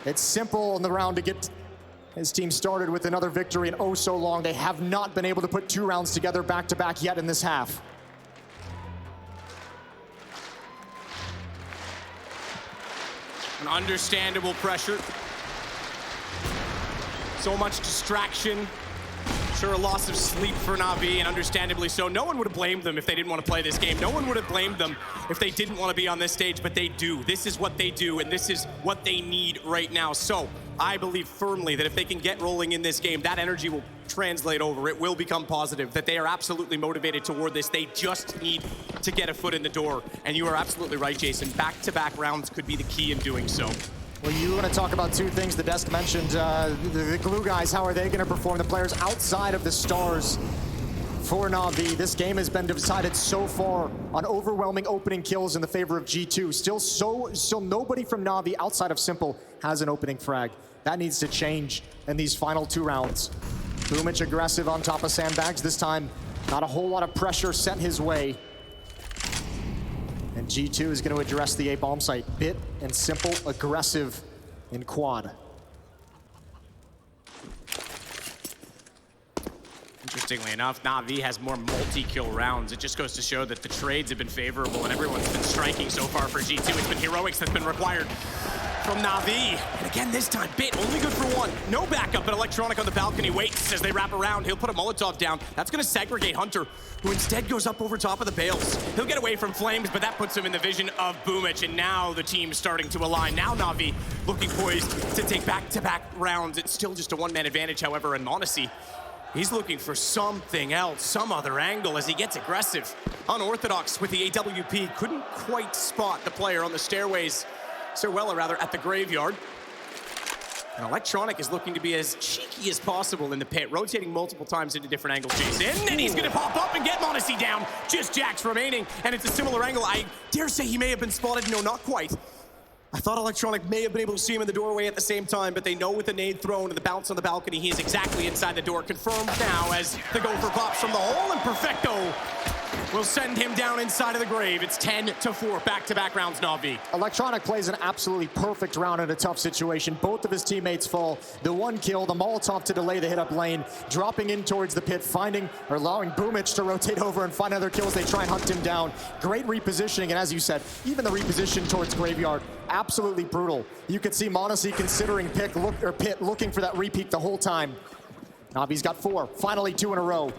It's simple in the round to get his team started with another victory in oh so long. They have not been able to put 2 rounds together back-to-back yet in this half. An understandable pressure. So much distraction. Sure, a loss of sleep for Navi, and understandably so. No one would have blamed them if they didn't want to play this game. No one would have blamed them if they didn't want to be on this stage, but they do. This is what they do, and this is what they need right now. So I believe firmly that if they can get rolling in this game, that energy will translate over. It will become positive, that they are absolutely motivated toward this. They just need to get a foot in the door. And you are absolutely right, Jason. Back-to-back rounds could be the key in doing so. Well, you want to talk about 2 things the desk mentioned. The glue guys, how are they going to perform? The players outside of the stars for Navi. This game has been decided so far on overwhelming opening kills in the favor of G2. Still nobody from Navi outside of Simple has an opening frag. That needs to change in these final 2 rounds. Boomich aggressive on top of sandbags. This time, not a whole lot of pressure sent his way. And G2 is going to address the A bomb site. Bit and Simple aggressive in quad. Interestingly enough, Navi has more multi-kill rounds. It just goes to show that the trades have been favorable and everyone's been striking so far for G2. It's been heroics that's been required from Navi. And again, this time, Bit only good for one. No backup, but Electronic on the balcony waits as they wrap around. He'll put a Molotov down. That's gonna segregate Hunter, who instead goes up over top of the bales. He'll get away from Flames, but that puts him in the vision of Boomich, and now the team's starting to align. Now Navi looking poised to take back-to-back rounds. It's still just a one-man advantage, however, in Monacy. He's looking for something else, some other angle as he gets aggressive. Unorthodox with the AWP, couldn't quite spot the player on the stairways. Weller, rather, at the graveyard. And Electronic is looking to be as cheeky as possible in the pit, rotating multiple times into different angles. Jason, and he's gonna pop up and get Monacy down. Just Jax remaining, and it's a similar angle. I dare say he may have been spotted. No, not quite. I thought Electronic may have been able to see him in the doorway at the same time, but they know with the nade thrown and the bounce on the balcony, he is exactly inside the door. Confirmed now as the gopher pops from the hole, and Perfecto will send him down inside of the grave. It's 10-4, back-to-back rounds, Navi. Electronic plays an absolutely perfect round in a tough situation. Both of his teammates fall. The one kill, the Molotov to delay the hit up lane, dropping in towards the pit, finding or allowing Boomich to rotate over and find other kills. They try and hunt him down. Great repositioning, and as you said, even the reposition towards graveyard, absolutely brutal. You could see Monacy considering Pit looking for that repeat the whole time. Navi's got 4, finally 2 in a row.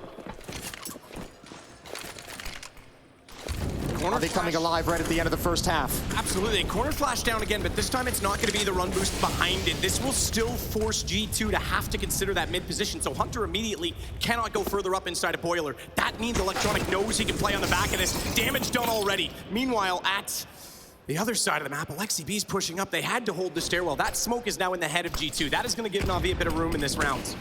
Navi coming alive right at the end of the first half. Absolutely, corner flash down again, but this time it's not going to be the run boost behind it. This will still force G2 to have to consider that mid position, so Hunter immediately cannot go further up inside a boiler. That means Electronic knows he can play on the back of this. Damage done already. Meanwhile, at the other side of the map, Alexi B's pushing up. They had to hold the stairwell. That smoke is now in the head of G2. That is going to give Navi a bit of room in this round.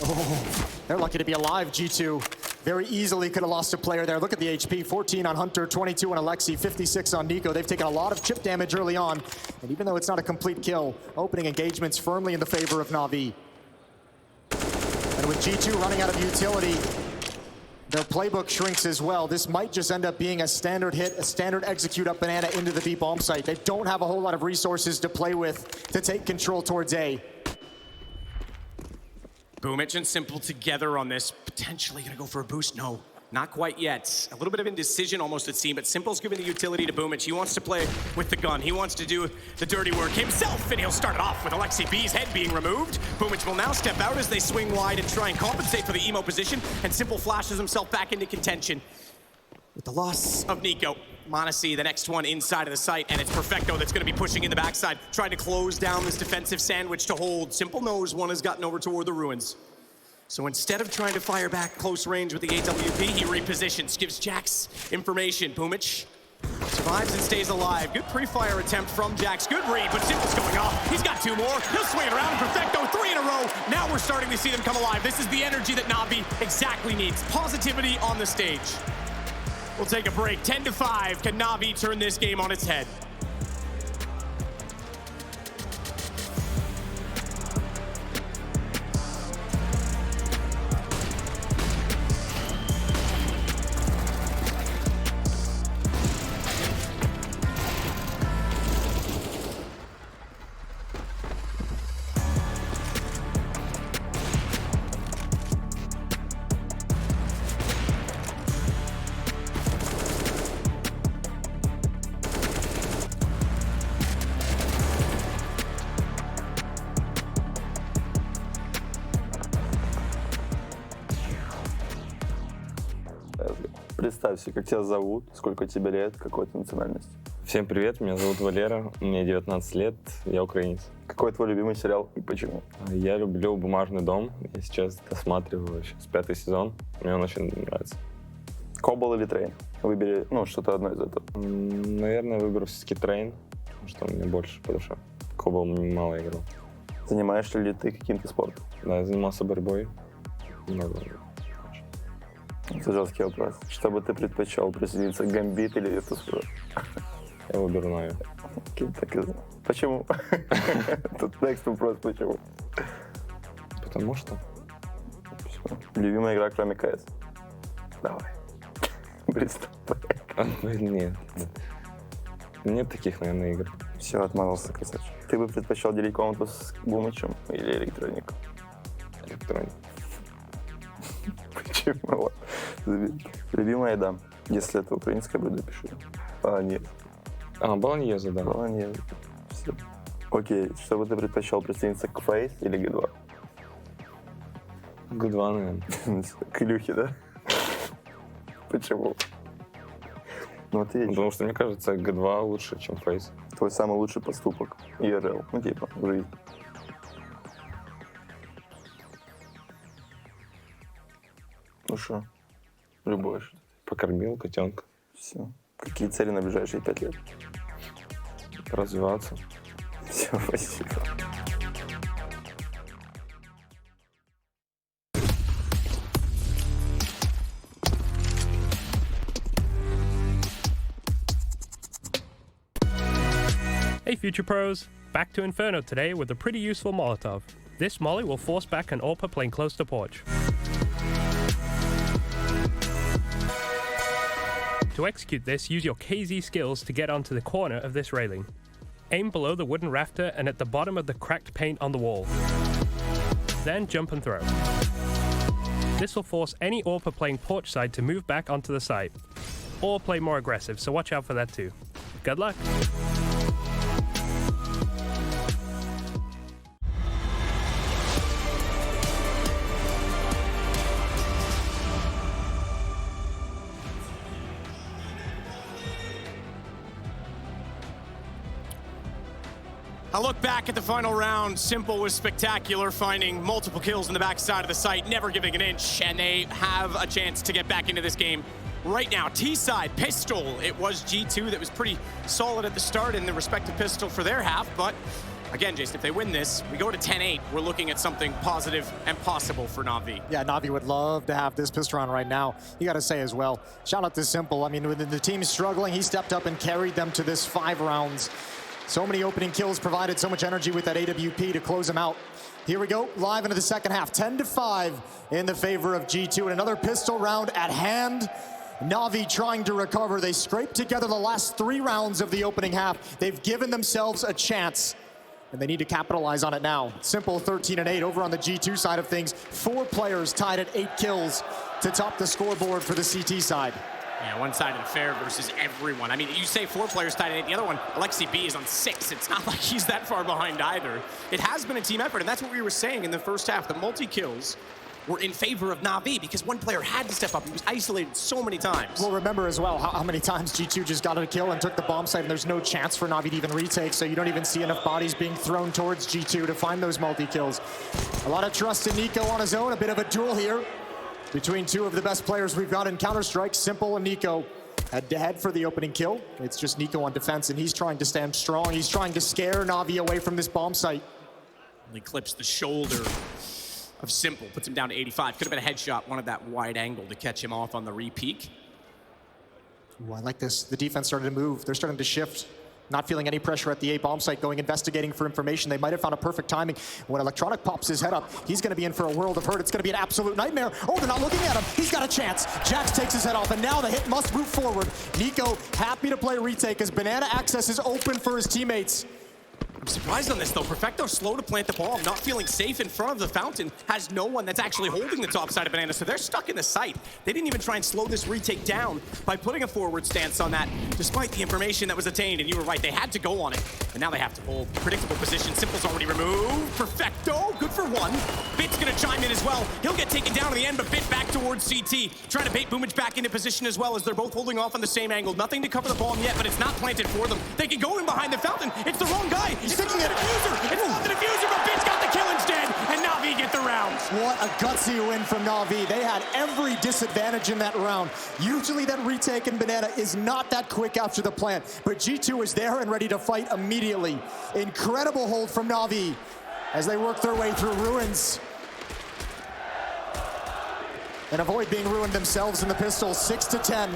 Oh, they're lucky to be alive, G2. Very easily could have lost a player there. Look at the HP, 14 on Hunter, 22 on Alexi, 56 on Nico. They've taken a lot of chip damage early on, and even though it's not a complete kill, opening engagements firmly in the favor of Navi. And with G2 running out of utility, their playbook shrinks as well. This might just end up being a standard hit, a standard execute up banana into the B bomb site. They don't have a whole lot of resources to play with to take control towards A. Boomich and Simple together on this. Potentially gonna go for a boost. No, not quite yet. A little bit of indecision almost it seemed, but Simple's giving the utility to Boomich. He wants to play with the gun. He wants to do the dirty work himself, and he'll start it off with Alexi B's head being removed. Boomich will now step out as they swing wide and try and compensate for the emo position, and Simple flashes himself back into contention. With the loss of Nico, Monacy, the next one inside of the site, and it's Perfecto that's going to be pushing in the backside, trying to close down this defensive sandwich to hold. Simple knows one has gotten over toward the ruins. So instead of trying to fire back close range with the AWP, he repositions, gives Jax information. Boomich survives and stays alive. Good pre-fire attempt from Jax. Good read, but Simple's going off. He's got 2 more. He'll swing it around. Perfecto, 3 in a row. Now we're starting to see them come alive. This is the energy that Navi exactly needs. Positivity on the stage. We'll take a break. 10-5. Can Navi turn this game on its head? Представься, как тебя зовут, сколько тебе лет, какой ты национальности? Всем привет, меня зовут Валера, мне 19 лет, я украинец. Какой твой любимый сериал и почему? Я люблю «Бумажный дом», я сейчас досматриваю сейчас 5-й сезон, мне он очень нравится. Кобол или Трейн? Выбери, что-то одно из этого. Наверное, выберу все-таки Трейн, потому что мне больше по душе. Кобол мало играл. Занимаешься ли ты каким-то спортом? Да, я занимался борьбой. Много. Это жесткий вопрос. Что бы ты предпочел, присоединиться к Гамбит или Virtus.pro? Я выберу Нави. Так и знал. Почему? Тут next вопрос, почему? Потому что? Любимая игра, кроме КС? Давай. Приступай. Нет. Нет таких, наверное, игр. Все, отмазался, красавчик. Ты бы предпочел делить комнату с Бумычем или электроником? Электроник. Чего? Любимая еда. Если это украинское блюдо, пиши. Нет. Болоньеза, да. Болоньез. Все. Окей, что бы ты предпочел, присоединиться к Фейс или Г2? Г2, наверное. К Илюхе, да? Почему? Ну, ответь. Потому что, мне кажется, Г2 лучше, чем Фейс. Твой самый лучший поступок. ИРЛ. Ну, типа, в жизни. Ну что? Любой. Покормил котенка. Все. Какие цели на ближайшие 5 лет? Развиваться. Все, спасибо. Hey Future Pros! Back to Inferno today with a pretty useful Molotov. This molly will force back an AWPer playing close to porch. To execute this, use your KZ skills to get onto the corner of this railing. Aim below the wooden rafter and at the bottom of the cracked paint on the wall. Then jump and throw. This will force any AWPer playing porch side to move back onto the site. Or play more aggressive, so watch out for that too. Good luck! A look back at the final round. Simple was spectacular, finding multiple kills in the backside of the site, never giving an inch, and they have a chance to get back into this game right now. T-side, Pistol. It was G2 that was pretty solid at the start in the respective Pistol for their half, but again, Jason, if they win this, we go to 10-8. We're looking at something positive and possible for Navi. Yeah, Navi would love to have this pistol round right now. You got to say as well, shout out to Simple. I mean, with the team struggling, he stepped up and carried them to this 5 rounds. So many opening kills, provided so much energy with that AWP to close them out. Here we go, live into the second half. 10-5 in the favor of G2, and another pistol round at hand. Navi trying to recover. They scraped together the last 3 rounds of the opening half. They've given themselves a chance, and they need to capitalize on it now. Simple 13-8 over on the G2 side of things. 4 players tied at 8 kills to top the scoreboard for the CT side. Yeah, one side of the fair versus everyone. I mean, you say 4 players tied at 8, the other one, Alexi B, is on 6. It's not like he's that far behind either. It has been a team effort, and that's what we were saying in the first half. The multi-kills were in favor of Navi because one player had to step up. He was isolated so many times. Well, remember as well how many times G2 just got a kill and took the bomb site, and there's no chance for Navi to even retake, so you don't even see enough bodies being thrown towards G2 to find those multi-kills. A lot of trust in Nico on his own, a bit of a duel here between 2 of the best players we've got in Counter-Strike, Simple and Nico. Head-to-head for the opening kill. It's just Nico on defense, and he's trying to stand strong. He's trying to scare Navi away from this bomb site. He clips the shoulder of Simple, puts him down to 85. Could have been a headshot, wanted that wide angle to catch him off on the re-peek. Ooh, I like this. The defense started to move. They're starting to shift. Not feeling any pressure at the A bomb site, going investigating for information. They might have found a perfect timing. When Electronic pops his head up, he's going to be in for a world of hurt. It's going to be an absolute nightmare. Oh, they're not looking at him. He's got a chance. Jax takes his head off, and now the hit must move forward. Nico happy to play retake as Banana access is open for his teammates. I'm surprised on this, though. Perfecto slow to plant the bomb, not feeling safe in front of the fountain, has no one that's actually holding the top side of Banana, so they're stuck in the site. They didn't even try and slow this retake down by putting a forward stance on that, despite the information that was attained, and you were right, they had to go on it, and now they have to hold predictable position. Simple's already removed. Perfecto, good for 1. Bit's gonna chime in as well. He'll get taken down in the end, but Bit back towards CT, trying to bait Boomage back into position as well, as they're both holding off on the same angle. Nothing to cover the bomb yet, but it's not planted for them. They can go in behind the fountain. It's the wrong guy. It's not the diffuser. It's not the diffuser, but Bit's got the kill instead, and Navi get the round. What a gutsy win from Navi. They had every disadvantage in that round. Usually that retake in Banana is not that quick after the plant, but G2 is there and ready to fight immediately. Incredible hold from Navi as they work their way through ruins and avoid being ruined themselves in the pistol. 6-10.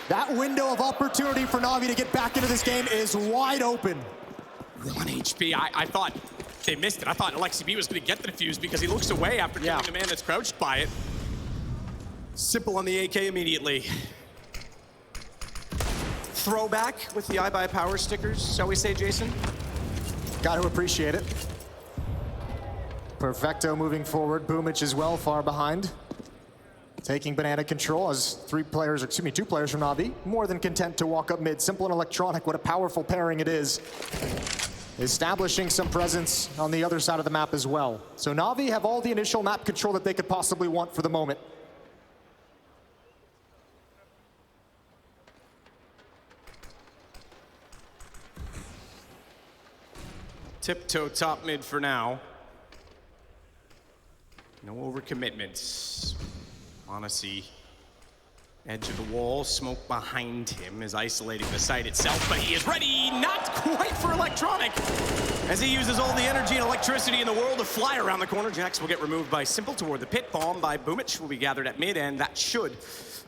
That window of opportunity for Navi to get back into this game is wide open. 1 HP. I thought they missed it. I thought Alexi B was going to get the defuse because he looks away after killing the man that's crouched by it. Simple on the AK immediately. Throwback with the iBuy power stickers, shall we say, Jason? Got to appreciate it. Perfecto moving forward. Boomage as well, far behind. Taking banana control as two players from Navi, more than content to walk up mid. Simple and Electronic, what a powerful pairing it is. Establishing some presence on the other side of the map as well. So Navi have all the initial map control that they could possibly want for the moment. Tiptoe top mid for now. No overcommitments. Honesty. Edge of the wall, smoke behind him is isolating the site itself, but he is ready, not quite for Electronic. As he uses all the energy and electricity in the world to fly around the corner, Jax will get removed by Simple toward the pit. Bomb by Boomich will be gathered at mid, and that should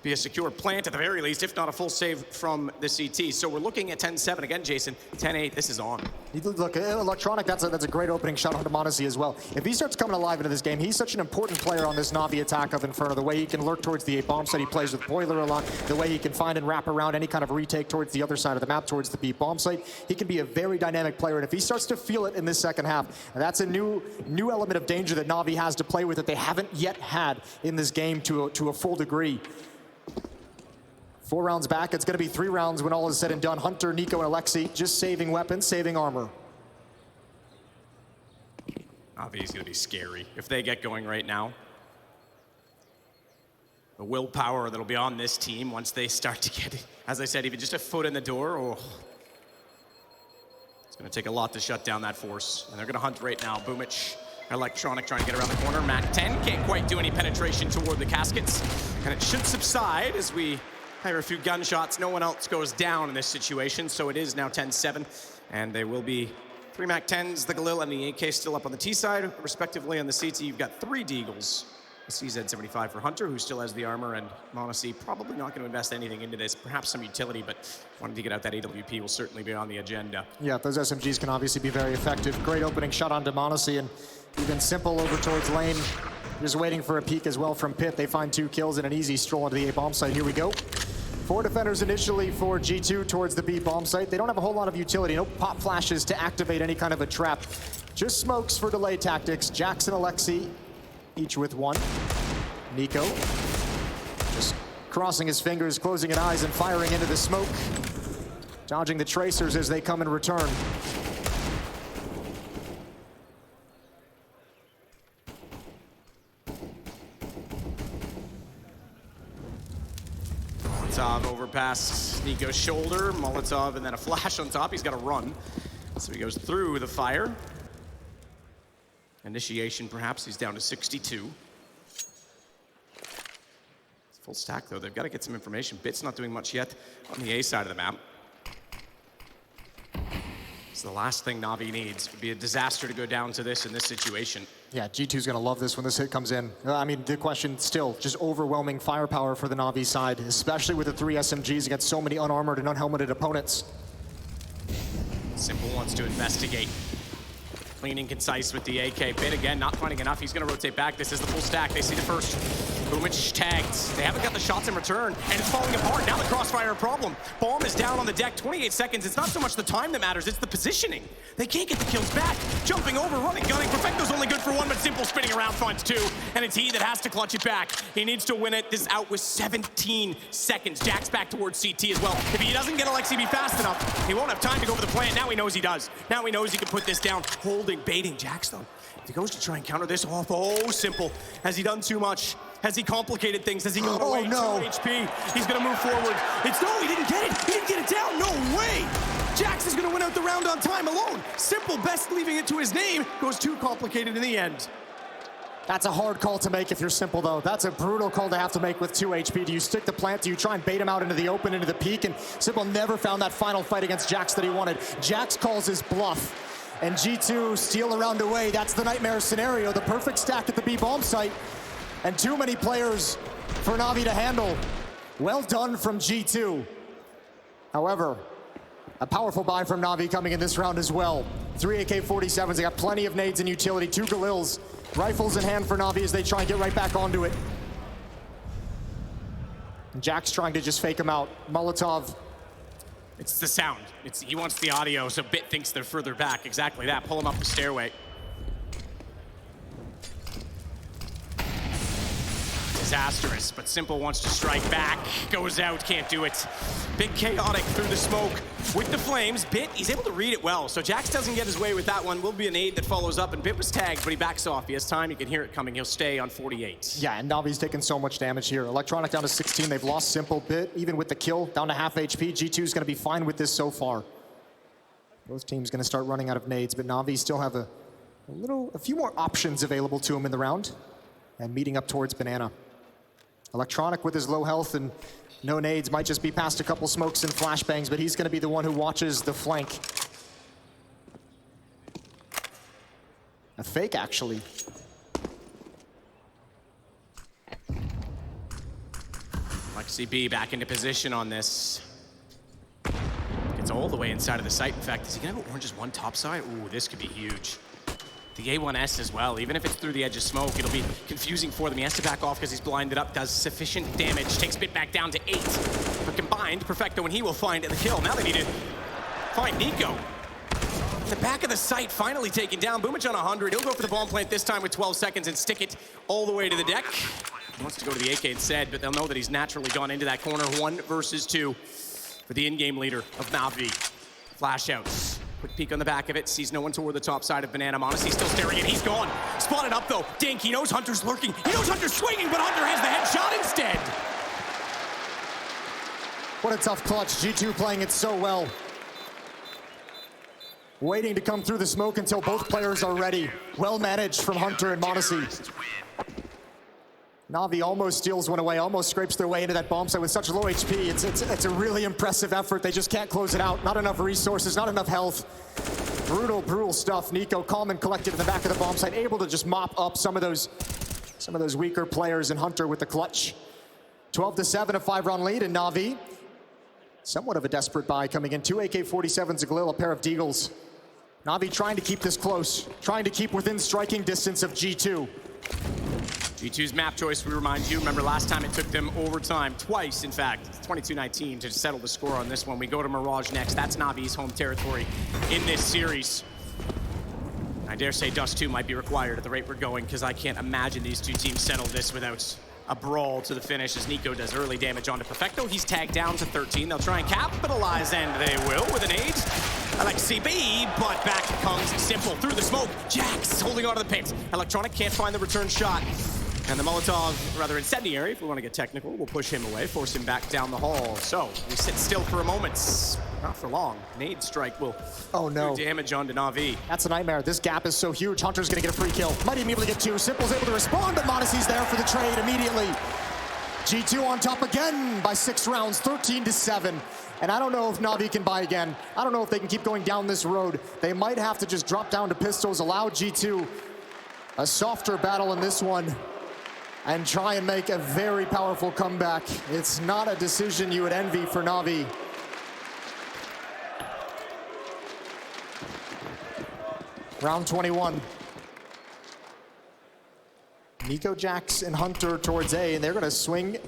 be a secure plant at the very least, if not a full save from the CT. So we're looking at 10-7 again, Jason. 10-8, this is on. Look, Electronic, that's a great opening shot onto Modesty as well. If he starts coming alive into this game, he's such an important player on this Navi attack of Inferno. The way he can lurk towards the A bomb site, he plays with Boiler a lot. The way he can find and wrap around any kind of retake towards the other side of the map, towards the B bomb site. He can be a very dynamic player, and if he starts to feel it in this second half, that's a new element of danger that Navi has to play with that they haven't yet had in this game to a full degree. 4 rounds back, it's going to be 3 rounds when all is said and done. Hunter, Nico, and Alexi just saving weapons, saving armor. Navi's going to be scary if they get going right now. The willpower that'll be on this team once they start to get, as I said, even just a foot in the door. Oh, it's going to take a lot to shut down that force. And they're going to hunt right now. Boomich, Electronic trying to get around the corner. Mac 10 can't quite do any penetration toward the caskets. And it should subside as we hear a few gunshots. No one else goes down in this situation, so it is now 10-7. And they will be 3 Mac 10s, the Galil and the AK still up on the T side. Respectively on the CT, you've got 3 Deagles. The CZ-75 for Hunter, who still has the armor, and Monacy probably not going to invest anything into this. Perhaps some utility, but wanting to get out that AWP will certainly be on the agenda. Yeah, those SMGs can obviously be very effective. Great opening shot on Monacy, and even Simple over towards lane. Just waiting for a peek as well from Pit. They find 2 kills and an easy stroll into the A bomb site. Here we go. 4 defenders initially for G2 towards the B bomb site. They don't have a whole lot of utility. No pop flashes to activate any kind of a trap. Just smokes for delay tactics. Jax and Alexi, each with 1. Nico just crossing his fingers, closing his eyes, and firing into the smoke. Dodging the tracers as they come in return. Molotov over past Nico's shoulder. Molotov and then a flash on top. He's got to run. So he goes through the fire. Initiation, perhaps. He's down to 62. It's full stack, though. They've got to get some information. Bit's not doing much yet on the A side of the map. So the last thing Navi needs would be a disaster to go down to this in this situation. Yeah, G2's going to love this when this hit comes in. I mean, the question still, just overwhelming firepower for the Navi side, especially with the 3 SMGs against so many unarmored and unhelmeted opponents. Simple wants to investigate. Clean and concise with the AK. Bit again, not finding enough. He's going to rotate back. This is the full stack. They see the first. Boomich tagged. They haven't got the shots in return, and it's falling apart. Now the crossfire problem. Bomb is down on the deck. 28 seconds. It's not so much the time that matters, it's the positioning. They can't get the kills back. Jumping over, running, gunning. Perfecto's only good for 1, but Simple spinning around finds 2, and it's he that has to clutch it back. He needs to win it. This is out with 17 seconds. Jack's back towards CT as well. If he doesn't get Alexi B fast enough, he won't have time to go for the plant. Now he knows he does. Now he knows he can put this down. Holding, baiting Jax, though. If he goes to try and counter this off, oh, Simple. Has he done too much? Has he complicated things? Has he gone away? No. 2 HP. He's gonna move forward. No, he didn't get it. He didn't get it down. No way. Jax is gonna win out the round on time alone. Simple, best leaving it to his name, goes too complicated in the end. That's a hard call to make if you're Simple, though. That's a brutal call to have to make with 2 HP. Do you stick the plant? Do you try and bait him out into the open, into the peak? And Simple never found that final fight against Jax that he wanted. Jax calls his bluff, and G2 steal around away. That's the nightmare scenario. The perfect stack at the B bomb site, and too many players for Navi to handle. Well done from G2. However, a powerful buy from Navi coming in this round as well. 3 AK-47s, they got plenty of nades and utility, 2 Galils. Rifles in hand for Navi as they try and get right back onto it. Jack's trying to just fake him out. Molotov. It's the sound. He wants the audio, so Bit thinks they're further back. Exactly that. Pull him up the stairway. disastrous, but Simple wants to strike back, goes out, can't do it. Bit chaotic through the smoke with the flames. Bit, he's able to read it well, so Jax doesn't get his way with that one. Will be a nade that follows up, and Bit was tagged, but he backs off. He has time, you can hear it coming. He'll stay on 48. Yeah, and Navi's taking so much damage here. Electronic down to 16, they've lost Simple. Bit, even with the kill, down to half HP. G2's gonna be fine with this so far. Both teams gonna start running out of nades, but Navi still have a few more options available to him in the round, and meeting up towards Banana. Electronic with his low health and no nades might just be past a couple smokes and flashbangs, but he's gonna be the one who watches the flank. A fake, actually. Lexi B back into position on this. Gets all the way inside of the site. In fact, is he gonna have oranges one top side? Ooh, this could be huge. The A1S as well, even if it's through the edge of smoke, it'll be confusing for them. He has to back off because he's blinded up, does sufficient damage, takes Bit back down to 8. But combined, Perfecto and he will find the kill. Now they need to find Nico. The back of the site finally taken down. Boomich on 100. He'll go for the bomb plant this time with 12 seconds and stick it all the way to the deck. He wants to go to the AK instead, but they'll know that he's naturally gone into that corner. 1 versus 2 for the in-game leader of Navi. Flash outs. Quick peek on the back of it, sees no one toward the top side of Banana. Monacy's still staring and he's gone. Spotted up though. Dink, he knows Hunter's lurking. He knows Hunter's swinging, but Hunter has the headshot instead. What a tough clutch. G2 playing it so well. Waiting to come through the smoke until both players are ready. Well managed from Hunter and Monacy. Navi almost steals one away, almost scrapes their way into that bomb site with such low HP. It's a really impressive effort. They just can't close it out. Not enough resources, not enough health. Brutal stuff. Nico calm and collected in the back of the bomb site, able to just mop up some of those weaker players, and Hunter with the clutch. 12-7, a 5-round lead, and Navi, somewhat of a desperate buy coming in. 2 AK-47s, a Galil, a pair of Deagles. Navi trying to keep this close, trying to keep within striking distance of G2. G2's map choice, we remind you, remember last time it took them overtime, twice in fact, 22-19 to settle the score on this one. We go to Mirage next. That's Navi's home territory in this series. I dare say Dust 2 might be required at the rate we're going, because I can't imagine these two teams settle this without a brawl to the finish, as Nico does early damage onto Perfecto. He's tagged down to 13. They'll try and capitalize, and they will with an aid. Alexi B, but back comes Simple through the smoke. Jax holding onto the pit. Electronic can't find the return shot. And the Molotov, rather incendiary, if we want to get technical, will push him away, force him back down the hall. So we sit still for a moment. Not for long. Nade strike will do damage onto Navi. That's a nightmare. This gap is so huge. Hunter's gonna get a free kill. Might even be able to get 2. Simple's able to respond, but Monacy's there for the trade immediately. G2 on top again by 6 rounds, 13-7. And I don't know if Navi can buy again. I don't know if they can keep going down this road. They might have to just drop down to pistols, allow G2 a softer battle in this one, and try and make a very powerful comeback. It's not a decision you would envy for Navi. Round 21. Nico, Jax, and Hunter towards A, and they're gonna swing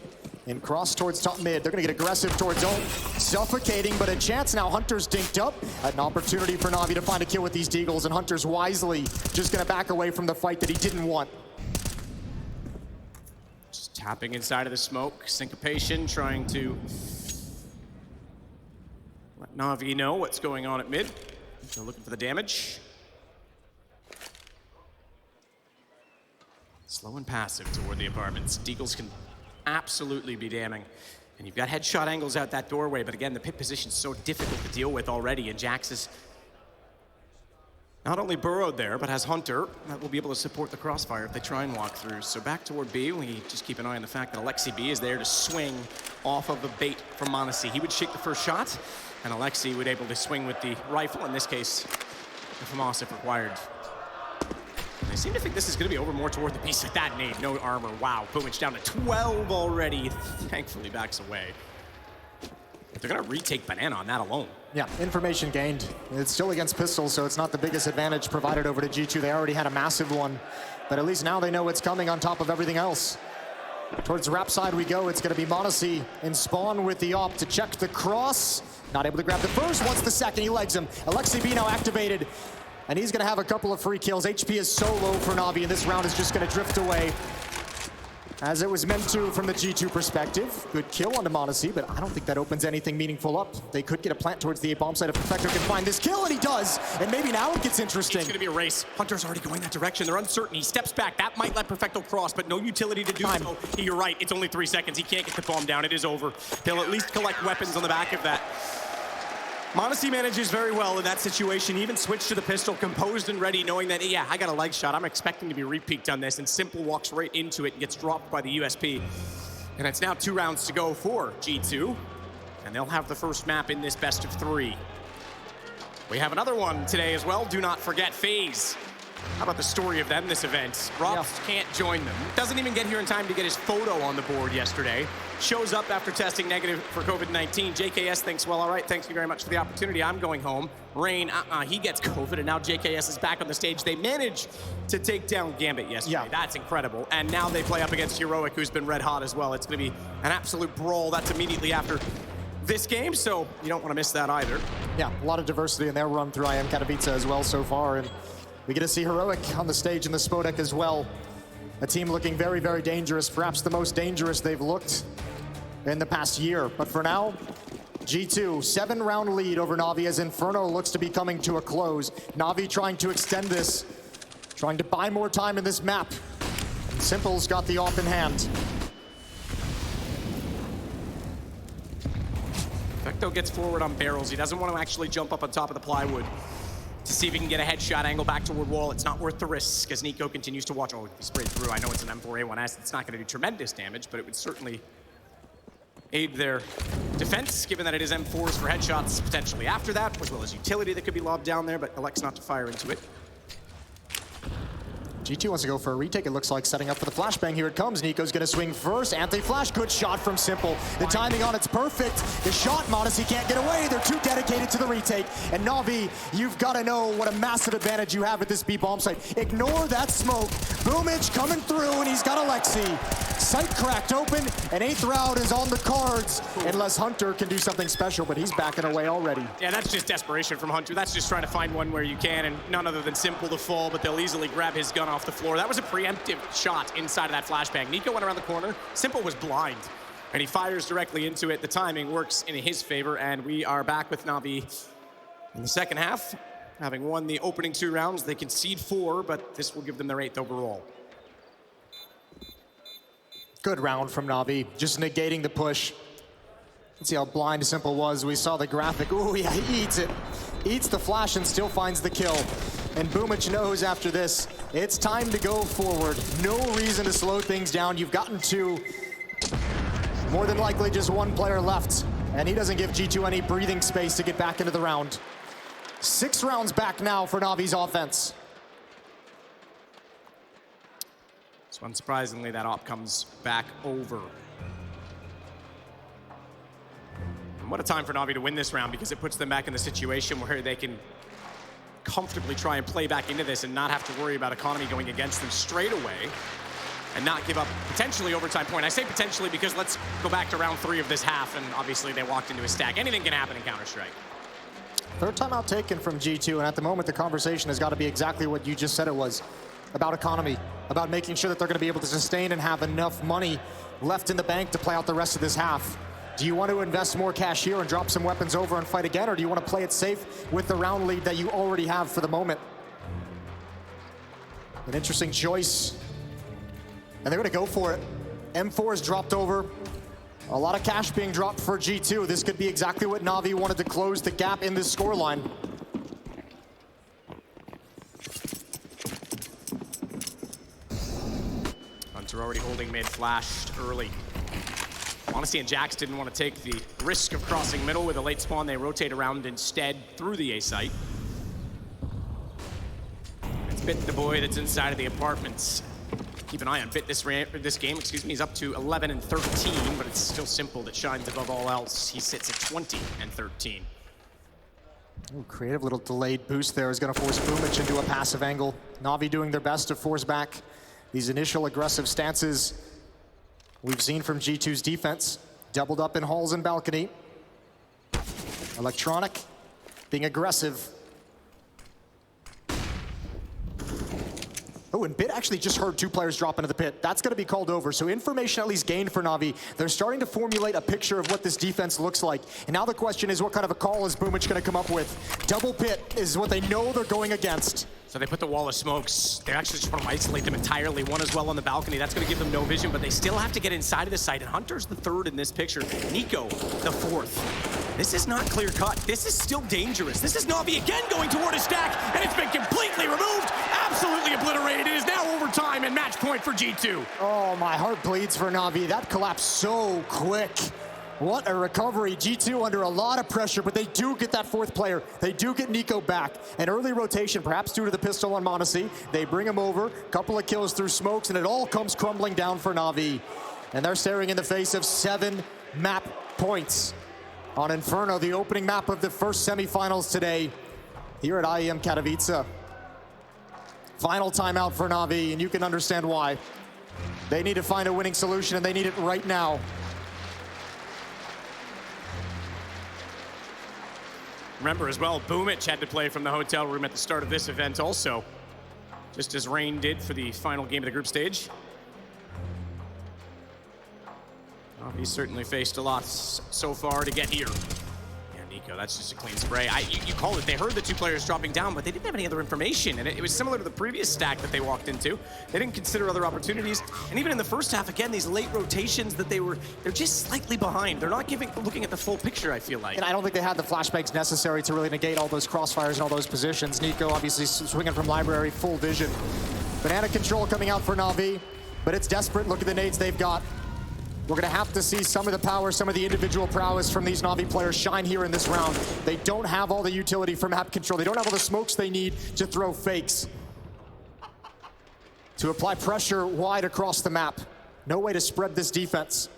and cross towards top mid. They're gonna get aggressive towards ult. Suffocating, but a chance now. Hunter's dinked up. An opportunity for Navi to find a kill with these Deagles, and Hunter's wisely just gonna back away from the fight that he didn't want. Just tapping inside of the smoke. Syncopation, trying to let Navi know what's going on at mid. They're looking for the damage. Slow and passive toward the apartments. Deagles can absolutely be damning. And you've got headshot angles out that doorway, but again, the pit position's so difficult to deal with already, and Jax is not only burrowed there, but has Hunter that will be able to support the crossfire if they try and walk through. So back toward B, we just keep an eye on the fact that Alexi B is there to swing off of the bait from Monacy. He would shake the first shot, and Alexi would able to swing with the rifle, in this case, the FAMAS if required. They seem to think this is going to be over more toward the piece with that nade. No armor. Wow. Boomich down to 12 already. Thankfully backs away. They're going to retake Banana on that alone. Yeah, information gained. It's still against pistols, so it's not the biggest advantage provided over to G2. They already had a massive one, but at least now they know what's coming on top of everything else. Towards the wrap side we go. It's going to be Monacy in spawn with the op to check the cross. Not able to grab the first. Wants the second. He legs him. Alexi B now activated. And he's gonna have a couple of free kills. HP is so low for Navi, and this round is just gonna drift away. as it was meant to from the G2 perspective. Good kill onto Modesty, but I don't think that opens anything meaningful up. They could get a plant towards the A-bomb site if Perfecto can find this kill, and he does. And maybe now it gets interesting. It's going to be a race. Hunter's already going that direction. They're uncertain. He steps back. That might let Perfecto cross, but no utility to do so. You're right. It's only 3 seconds. He can't get the bomb down. It is over. They'll at least collect weapons on the back of that. Modesty manages very well in that situation. He even switched to the pistol, composed and ready, knowing that, yeah, I got a leg shot. I'm expecting to be repeaked on this, and Simple walks right into it and gets dropped by the USP. And it's now 2 rounds to go for G2, and they'll have the first map in this best of 3. We have another one today as well. Do not forget FaZe. How about the story of them this event? Rob can't join them. Doesn't even get here in time to get his photo on the board yesterday. Shows up after testing negative for COVID-19. JKS thinks, well, all right, thank you very much for the opportunity. I'm going home. Rain, he gets COVID, and now JKS is back on the stage. They managed to take down Gambit yesterday. That's incredible. And now they play up against Heroic, who's been red hot as well. It's going to be an absolute brawl. That's immediately after this game, so you don't want to miss that either. Yeah, a lot of diversity in their run through IM Katowice as well so far, and we get to see Heroic on the stage in the Spodek as well. A team looking very, very dangerous, perhaps the most dangerous they've looked in the past year. But for now, G2, 7-round lead over Navi as Inferno looks to be coming to a close. Navi trying to extend this, trying to buy more time in this map. And Simple's got the off in hand. Perfecto gets forward on barrels. He doesn't want to actually jump up on top of the plywood to see if he can get a headshot angle back toward wall. It's not worth the risk as Nico continues to watch. Oh, he sprayed through. I know it's an M4A1S. It's not going to do tremendous damage, but it would certainly aid their defense, given that it is M4s for headshots potentially after that, as well as utility that could be lobbed down there, but elects not to fire into it. G2 wants to go for a retake, it looks like, setting up for the flashbang. Here it comes. Nico's gonna swing first. Anti-flash, good shot from Simple. The timing on it's perfect. The shot, Modesty can't get away. They're too dedicated to the retake. And Navi, you've got to know what a massive advantage you have at this B-bomb site. Ignore that smoke. Boomage coming through, and he's got Alexi. Sight cracked open, and 8th round is on the cards. Unless Hunter can do something special, but he's backing away already. Yeah, that's just desperation from Hunter. That's just trying to find one where you can, and none other than Simple to fall, but they'll easily grab his gun off the floor. That was a preemptive shot inside of that flashbang. Nico went around the corner. Simple was blind, and he fires directly into it. The timing works in his favor, and we are back with Navi in the second half. Having won the opening 2 rounds, they concede 4, but this will give them their 8th overall. Good round from Navi, just negating the push. Let's see how blind Simple was. We saw the graphic. Ooh, yeah, he eats it. Eats the flash and still finds the kill. And Boomich knows after this, it's time to go forward. No reason to slow things down. You've gotten 2. More than likely just 1 player left. And he doesn't give G2 any breathing space to get back into the round. 6 rounds back now for Navi's offense. So unsurprisingly, that op comes back over. And what a time for Navi to win this round, because it puts them back in the situation where they can comfortably try and play back into this and not have to worry about economy going against them straight away and not give up potentially overtime point. I say potentially because let's go back to round 3 of this half, and obviously they walked into a stack. Anything can happen in Counter-Strike. 3rd timeout taken from G2, and at the moment the conversation has got to be exactly what you just said it was. About economy, about making sure that they're going to be able to sustain and have enough money left in the bank to play out the rest of this half. Do you want to invest more cash here and drop some weapons over and fight again, or do you want to play it safe with the round lead that you already have for the moment? An interesting choice. And they're going to go for it. M4 is dropped over. A lot of cash being dropped for G2. This could be exactly what Navi wanted to close the gap in this scoreline. Hunter already holding mid, flashed early. Honesty and Jax didn't want to take the risk of crossing middle with a late spawn. They rotate around instead through the A site. It's Bit the boy that's inside of the apartments. Keep an eye on Bit this game. He's up to 11 and 13, but it's still Simple that shines above all else. He sits at 20 and 13. Ooh, creative little delayed boost there is going to force Boomich into a passive angle. Navi doing their best to force back these initial aggressive stances we've seen from G2's defense. Doubled up in halls and balcony. Electronic being aggressive. Oh, and Bit actually just heard 2 players drop into the pit. That's going to be called over. So information at least gained for Navi. They're starting to formulate a picture of what this defense looks like. And now the question is, what kind of a call is Boomich going to come up with? Double pit is what they know they're going against. So they put the wall of smokes. They actually just want to isolate them entirely. One as well on the balcony. That's going to give them no vision, but they still have to get inside of the site. And Hunter's the 3rd in this picture. Nico, the 4th. This is not clear cut. This is still dangerous. This is Navi again going toward a stack, and it's been completely removed, absolutely obliterated. It is now overtime and match point for G2. Oh, my heart bleeds for Navi. That collapsed so quick. What a recovery. G2 under a lot of pressure, but they do get that 4th player. They do get Nico back. An early rotation, perhaps due to the pistol on Monacy. They bring him over, couple of kills through smokes, and it all comes crumbling down for Navi. And they're staring in the face of 7 map points on Inferno, the opening map of the first semifinals today here at IEM Katowice. Final timeout for Navi, and you can understand why. They need to find a winning solution, and they need it right now. Remember as well, Boomich had to play from the hotel room at the start of this event also, just as Rain did for the final game of the group stage. He's certainly faced a lot so far to get here. Yeah, Nico, that's just a clean spray. You called it. They heard the 2 players dropping down, but they didn't have any other information. And it was similar to the previous stack that they walked into. They didn't consider other opportunities. And even in the first half, again, these late rotations that they're just slightly behind. They're not looking at the full picture, I feel like. And I don't think they had the flashbangs necessary to really negate all those crossfires and all those positions. Nico obviously swinging from library, full vision. Banana control coming out for Navi, but it's desperate. Look at the nades they've got. We're going to have to see some of the power, some of the individual prowess from these Navi players shine here in this round. They don't have all the utility for map control. They don't have all the smokes they need to throw fakes, to apply pressure wide across the map. No way to spread this defense.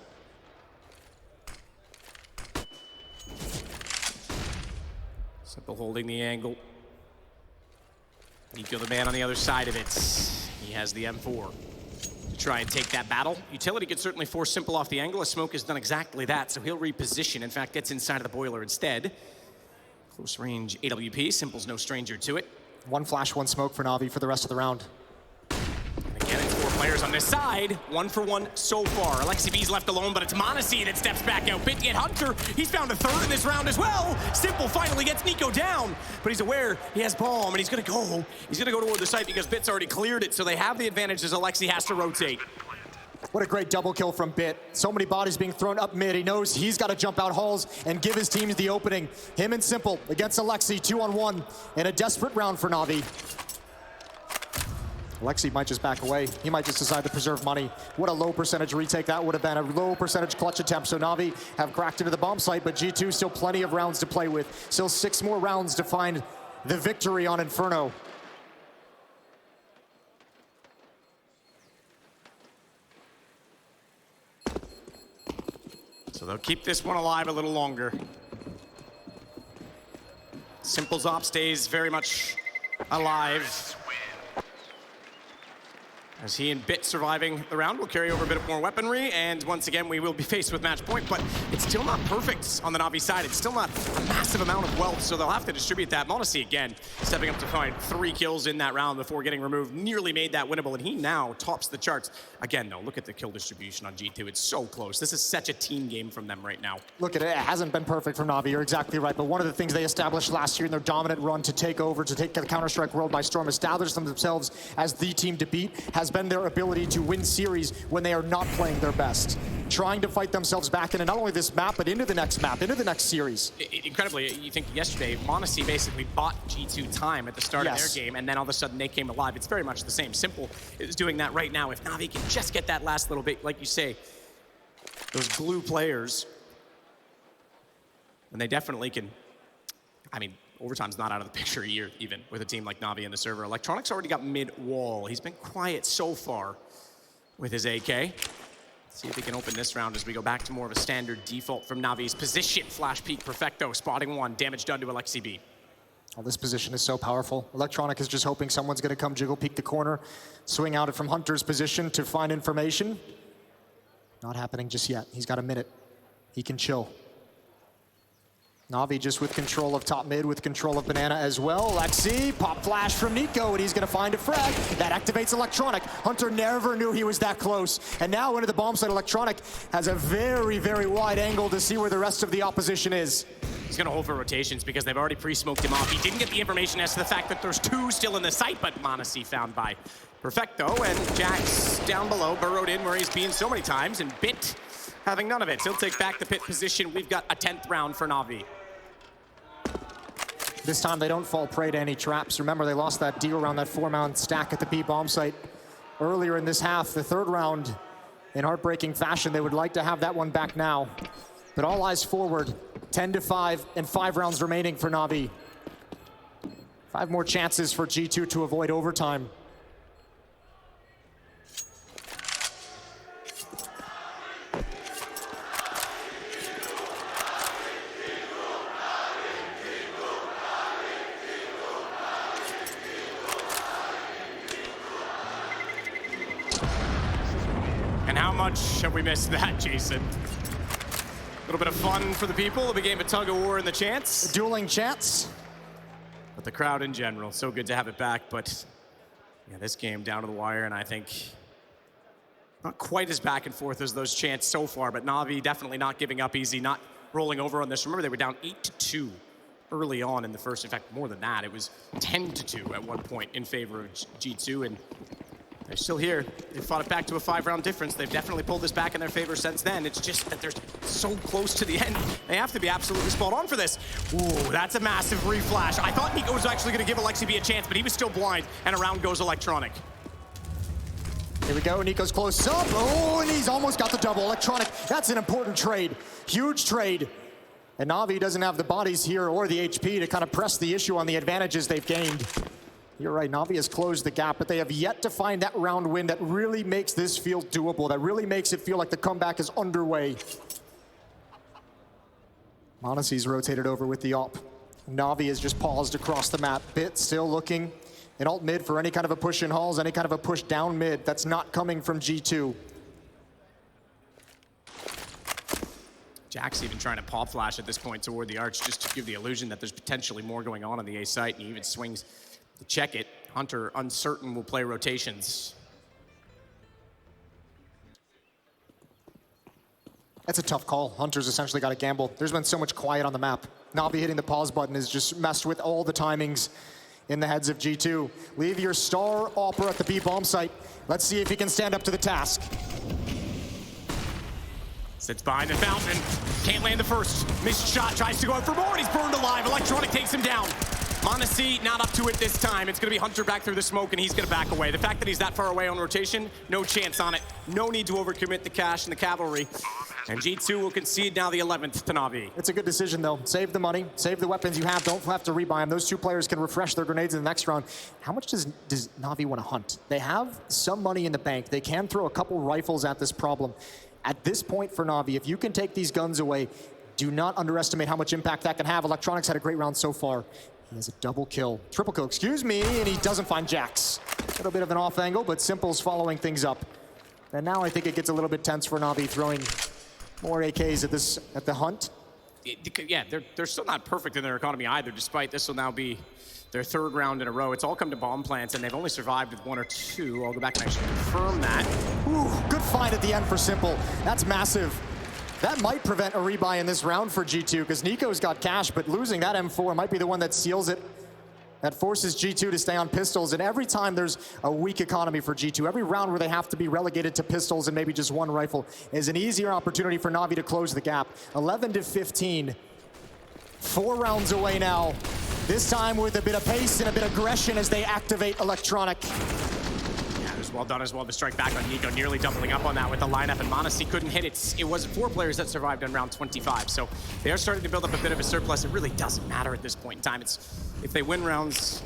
Simple holding the angle. Nico the man on the other side of it. He has the M4. Try and take that battle. Utility could certainly force Simple off the angle. A smoke has done exactly that, so he'll reposition. In fact, gets inside of the boiler instead. Close range AWP. Simple's no stranger to it. 1 flash, 1 smoke for Navi for the rest of the round. And again, it's 4 players on this side. 1 for 1 so far. Alexi B's left alone, but it's Monacy that steps back out. Bit get Hunter. He's found a 3rd in this round as well. Simple finally gets Nico down, but he's aware he has bomb, and he's gonna go toward the site because Bit's already cleared it, so they have the advantage as Alexi has to rotate. What a great double kill from Bit. So many bodies being thrown up mid. He knows he's got to jump out halls and give his teams the opening. Him and Simple against Alexi, 2-on-1 in a desperate round for Navi. Alexi might just back away. He might just decide to preserve money. What a low percentage retake that would have been. A low percentage clutch attempt. So Navi have cracked into the bomb site, but G2 still plenty of rounds to play with. Still 6 more rounds to find the victory on Inferno. So they'll keep this one alive a little longer. Simple's op stays very much alive. As he and Bit surviving the round will carry over a bit more weaponry, and once again we will be faced with match point, but it's still not perfect on the Navi side. It's still not a massive amount of wealth, so they'll have to distribute that. Monacy again stepping up to find 3 kills in that round before getting removed, nearly made that winnable, and he now tops the charts. Again though, look at the kill distribution on G2. It's so close. This is such a team game from them right now. Look at it, it hasn't been perfect from Navi, you're exactly right, but one of the things they established last year in their dominant run to take over, to take the Counter-Strike world by storm, establish themselves as the team to beat, has been their ability to win series when they are not playing their best. Trying to fight themselves back into not only this map, but into the next map, into the next series. Incredibly, you think yesterday, Monacy basically bought G2 time at the start of their game, and then all of a sudden they came alive. It's very much the same. Simple is doing that right now. If Navi can just get that last little bit, like you say, those glue players, then they definitely can, I mean, overtime's not out of the picture here, even with a team like Navi in the server. Electronics already got mid-wall. He's been quiet so far with his AK. Let's see if he can open this round as we go back to more of a standard default from Navi's position. Flash peek, perfecto, spotting 1, damage done to Alexi B. Oh, this position is so powerful. Electronic is just hoping someone's gonna come jiggle peek the corner, swing out it from Hunter's position to find information. Not happening just yet. He's got a minute. He can chill. Navi just with control of top mid, with control of banana as well. Lexi, pop flash from Nico, and he's gonna find a frag. That activates Electronic. Hunter never knew he was that close. And now into the bomb site, Electronic has a very, very wide angle to see where the rest of the opposition is. He's gonna hold for rotations because they've already pre-smoked him off. He didn't get the information as to the fact that there's two still in the site, but Monesi found by Perfecto, and Jax down below, burrowed in where he's been so many times, and Bit having none of it. So he'll take back the pit position. We've got a 10th round for Navi. This time they don't fall prey to any traps. Remember, they lost that deal around that 4-man stack at the B bomb site earlier in this half. The third round, in heartbreaking fashion, they would like to have that one back now. But all eyes forward, 10-5 and 5 rounds remaining for Navi. 5 more chances for G2 to avoid overtime. And how much have we missed that, Jason? A little bit of fun for the people, a big game of tug of war in the chance. Dueling chants. But the crowd in general, so good to have it back. But yeah, this game down to the wire, and I think not quite as back and forth as those chants so far, but Navi definitely not giving up easy, not rolling over on this. Remember, they were down 8-2 early on in the first. In fact, more than that. It was 10-2 at one point in favor of G2, and they're still here. They fought it back to a 5-round difference. They've definitely pulled this back in their favor since then. It's just that they're so close to the end. They have to be absolutely spot on for this. Ooh, that's a massive reflash. I thought Nico was actually going to give Alexi B a chance, but he was still blind, and around goes Electronic. Here we go, Nico's close up. Oh, and he's almost got the double. Electronic, that's an important trade. Huge trade. And Navi doesn't have the bodies here or the HP to kind of press the issue on the advantages they've gained. You're right, Navi has closed the gap, but they have yet to find that round win that really makes this feel doable, that really makes it feel like the comeback is underway. Monesi's rotated over with the op. Navi has just paused across the map. Bit still looking in alt mid for any kind of a push in halls, any kind of a push down mid that's not coming from G2. Jack's even trying to pop flash at this point toward the arch just to give the illusion that there's potentially more going on the A site, and he even swings to check it. Hunter, uncertain, will play rotations. That's a tough call. Hunter's essentially got to gamble. There's been so much quiet on the map. Navi hitting the pause button has just messed with all the timings in the heads of G2. Leave your star opera at the B bomb site. Let's see if he can stand up to the task. Sits behind the fountain. Can't land the first. Missed shot, tries to go out for more, and he's burned alive. Electronic takes him down. Monesi not up to it this time. It's going to be Hunter back through the smoke, and he's going to back away. The fact that he's that far away on rotation, no chance on it. No need to overcommit the cash and the cavalry. And G2 will concede now the 11th to Navi. It's a good decision, though. Save the money, save the weapons you have. Don't have to rebuy them. Those two players can refresh their grenades in the next round. How much does Navi want to hunt? They have some money in the bank. They can throw a couple rifles at this problem. At this point for Navi, if you can take these guns away, do not underestimate how much impact that can have. Electronics had a great round so far. He has a double kill, triple kill, excuse me, and he doesn't find Jax. A little bit of an off angle, but Simple's following things up. And now I think it gets a little bit tense for Navi, throwing more AKs at the hunt. Yeah, they're still not perfect in their economy either, despite this will now be their 3rd round in a row. It's all come to bomb plants, and they've only survived with 1 or 2. I'll go back and actually confirm that. Ooh, good find at the end for Simple. That's massive. That might prevent a rebuy in this round for G2, because Nico's got cash, but losing that M4 might be the one that seals it. That forces G2 to stay on pistols, and every time there's a weak economy for G2, every round where they have to be relegated to pistols and maybe just one rifle is an easier opportunity for Navi to close the gap. 11-15, 4 rounds away now. This time with a bit of pace and a bit of aggression as they activate Electronic. Well done as well to strike back on Nico, nearly doubling up on that with the lineup, and Monesi couldn't hit it. It was 4 players that survived in round 25, so they are starting to build up a bit of a surplus. It really doesn't matter at this point in time. If they win rounds,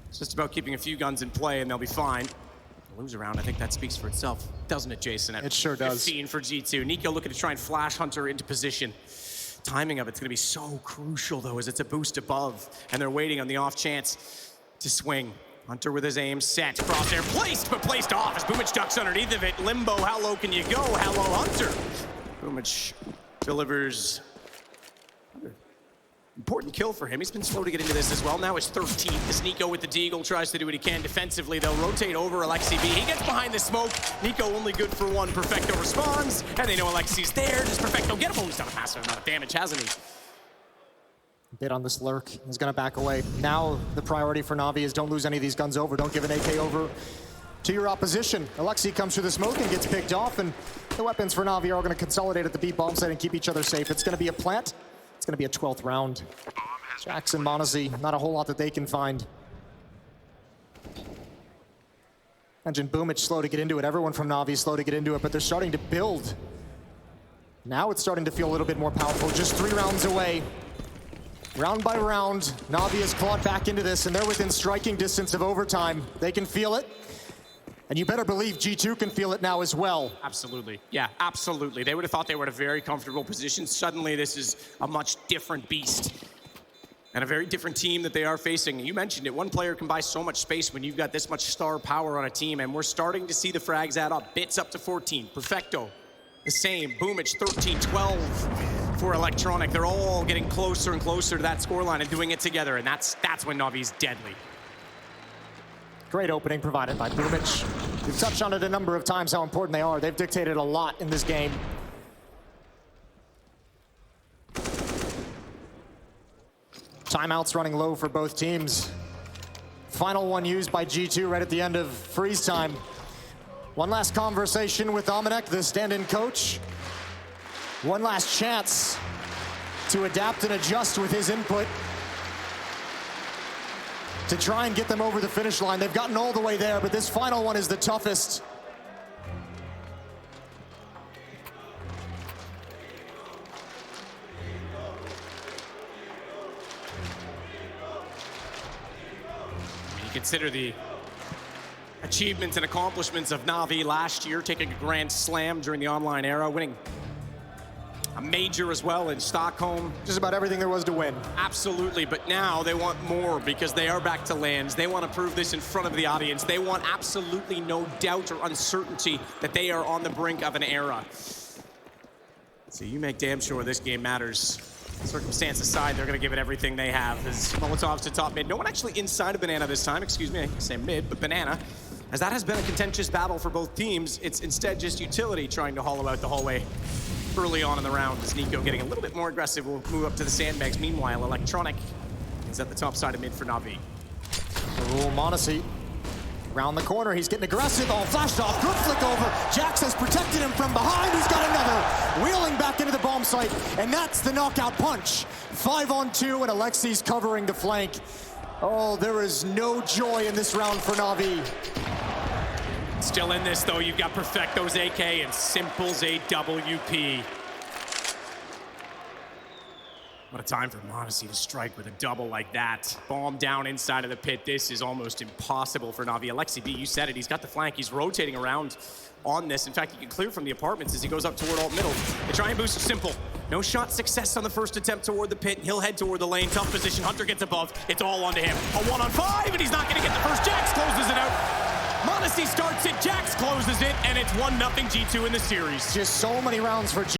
it's just about keeping a few guns in play and they'll be fine. Lose a round, I think that speaks for itself, doesn't it, Jason? It sure does. 15 for G2. Nico looking to try and flash Hunter into position. Timing of it's going to be so crucial, though, as it's a boost above, and they're waiting on the off chance to swing. Hunter with his aim set, crosshair placed, but placed off as Boomich ducks underneath of it. Limbo, how low can you go? Hello, Hunter. Boomich delivers Important kill for him. He's been slow to get into this as well. Now it's 13th as Nico with the deagle tries to do what he can defensively. They'll rotate over Alexi B. He gets behind the smoke. Nico only good for one. Perfecto responds, and they know Alexi's there. Does Perfecto get him? Oh, he's done a massive amount of damage, hasn't he? Bit on this lurk. He's going to back away. Now the priority for Navi is don't lose any of these guns over. Don't give an AK over to your opposition. Alexi comes through the smoke and gets picked off, and the weapons for Navi are going to consolidate at the B bomb site and keep each other safe. It's going to be a plant. It's going to be a 12th round. Jackson, Monazy, not a whole lot that they can find. Imagine Boomich slow to get into it. Everyone from Navi is slow to get into it, but they're starting to build. Now it's starting to feel a little bit more powerful. Just 3 rounds away. Round by round, Navi has clawed back into this, and they're within striking distance of overtime. They can feel it. And you better believe G2 can feel it now as well. Absolutely. Yeah, absolutely. They would have thought they were in a very comfortable position. Suddenly, this is a much different beast. And a very different team that they are facing. You mentioned it, one player can buy so much space when you've got this much star power on a team, and we're starting to see the frags add up. Bits up to 14. Perfecto, the same. Boomich, 13, 12 for Electronic. They're all getting closer and closer to that scoreline and doing it together, and that's when Navi's deadly. Great opening provided by Boomich. We've touched on it a number of times how important they are. They've dictated a lot in this game. Timeouts running low for both teams. Final one used by G2 right at the end of freeze time. One last conversation with Dominic, the stand-in coach. One last chance to adapt and adjust with his input to try and get them over the finish line. They've gotten all the way there, but this final one is the toughest. You consider the achievements and accomplishments of Navi last year, taking a grand slam during the online era, winning a major as well in Stockholm. Just about everything there was to win. Absolutely, but now they want more because they are back to lands. They want to prove this in front of the audience. They want absolutely no doubt or uncertainty that they are on the brink of an era. So you make damn sure this game matters. Circumstance aside, they're going to give it everything they have. As Molotov's to top mid. No one actually inside of Banana this time. Excuse me, I say mid, but Banana. As that has been a contentious battle for both teams, it's instead just utility trying to hollow out the hallway early on in the round. As Nico getting a little bit more aggressive, will move up to the sandbags. Meanwhile, Electronic is at the top side of mid for Navi. Monacy round the corner, he's getting aggressive. Oh, flashed off, good flick over. Jax has protected him from behind. He's got another, wheeling back into the bomb site, and that's the knockout punch. 5-on-2, and Alexi's covering the flank. Oh, there is no joy in this round for Navi. Still in this, though, you've got Perfecto's AK and Simple's AWP. What a time for Monacy to strike with a double like that. Bomb down inside of the pit. This is almost impossible for Navi. Alexi B, you said it, he's got the flank. He's rotating around on this. In fact, you can clear from the apartments as he goes up toward alt middle. They try and boost Simple. No shot success on the first attempt toward the pit. He'll head toward the lane. Tough position. Hunter gets above. It's all onto him. A 1-on-5, and he's not going to get the first. Jax closes it out. Monacy starts it. Jax closes it, and it's 1-0 G2 in the series. Just so many rounds for G2.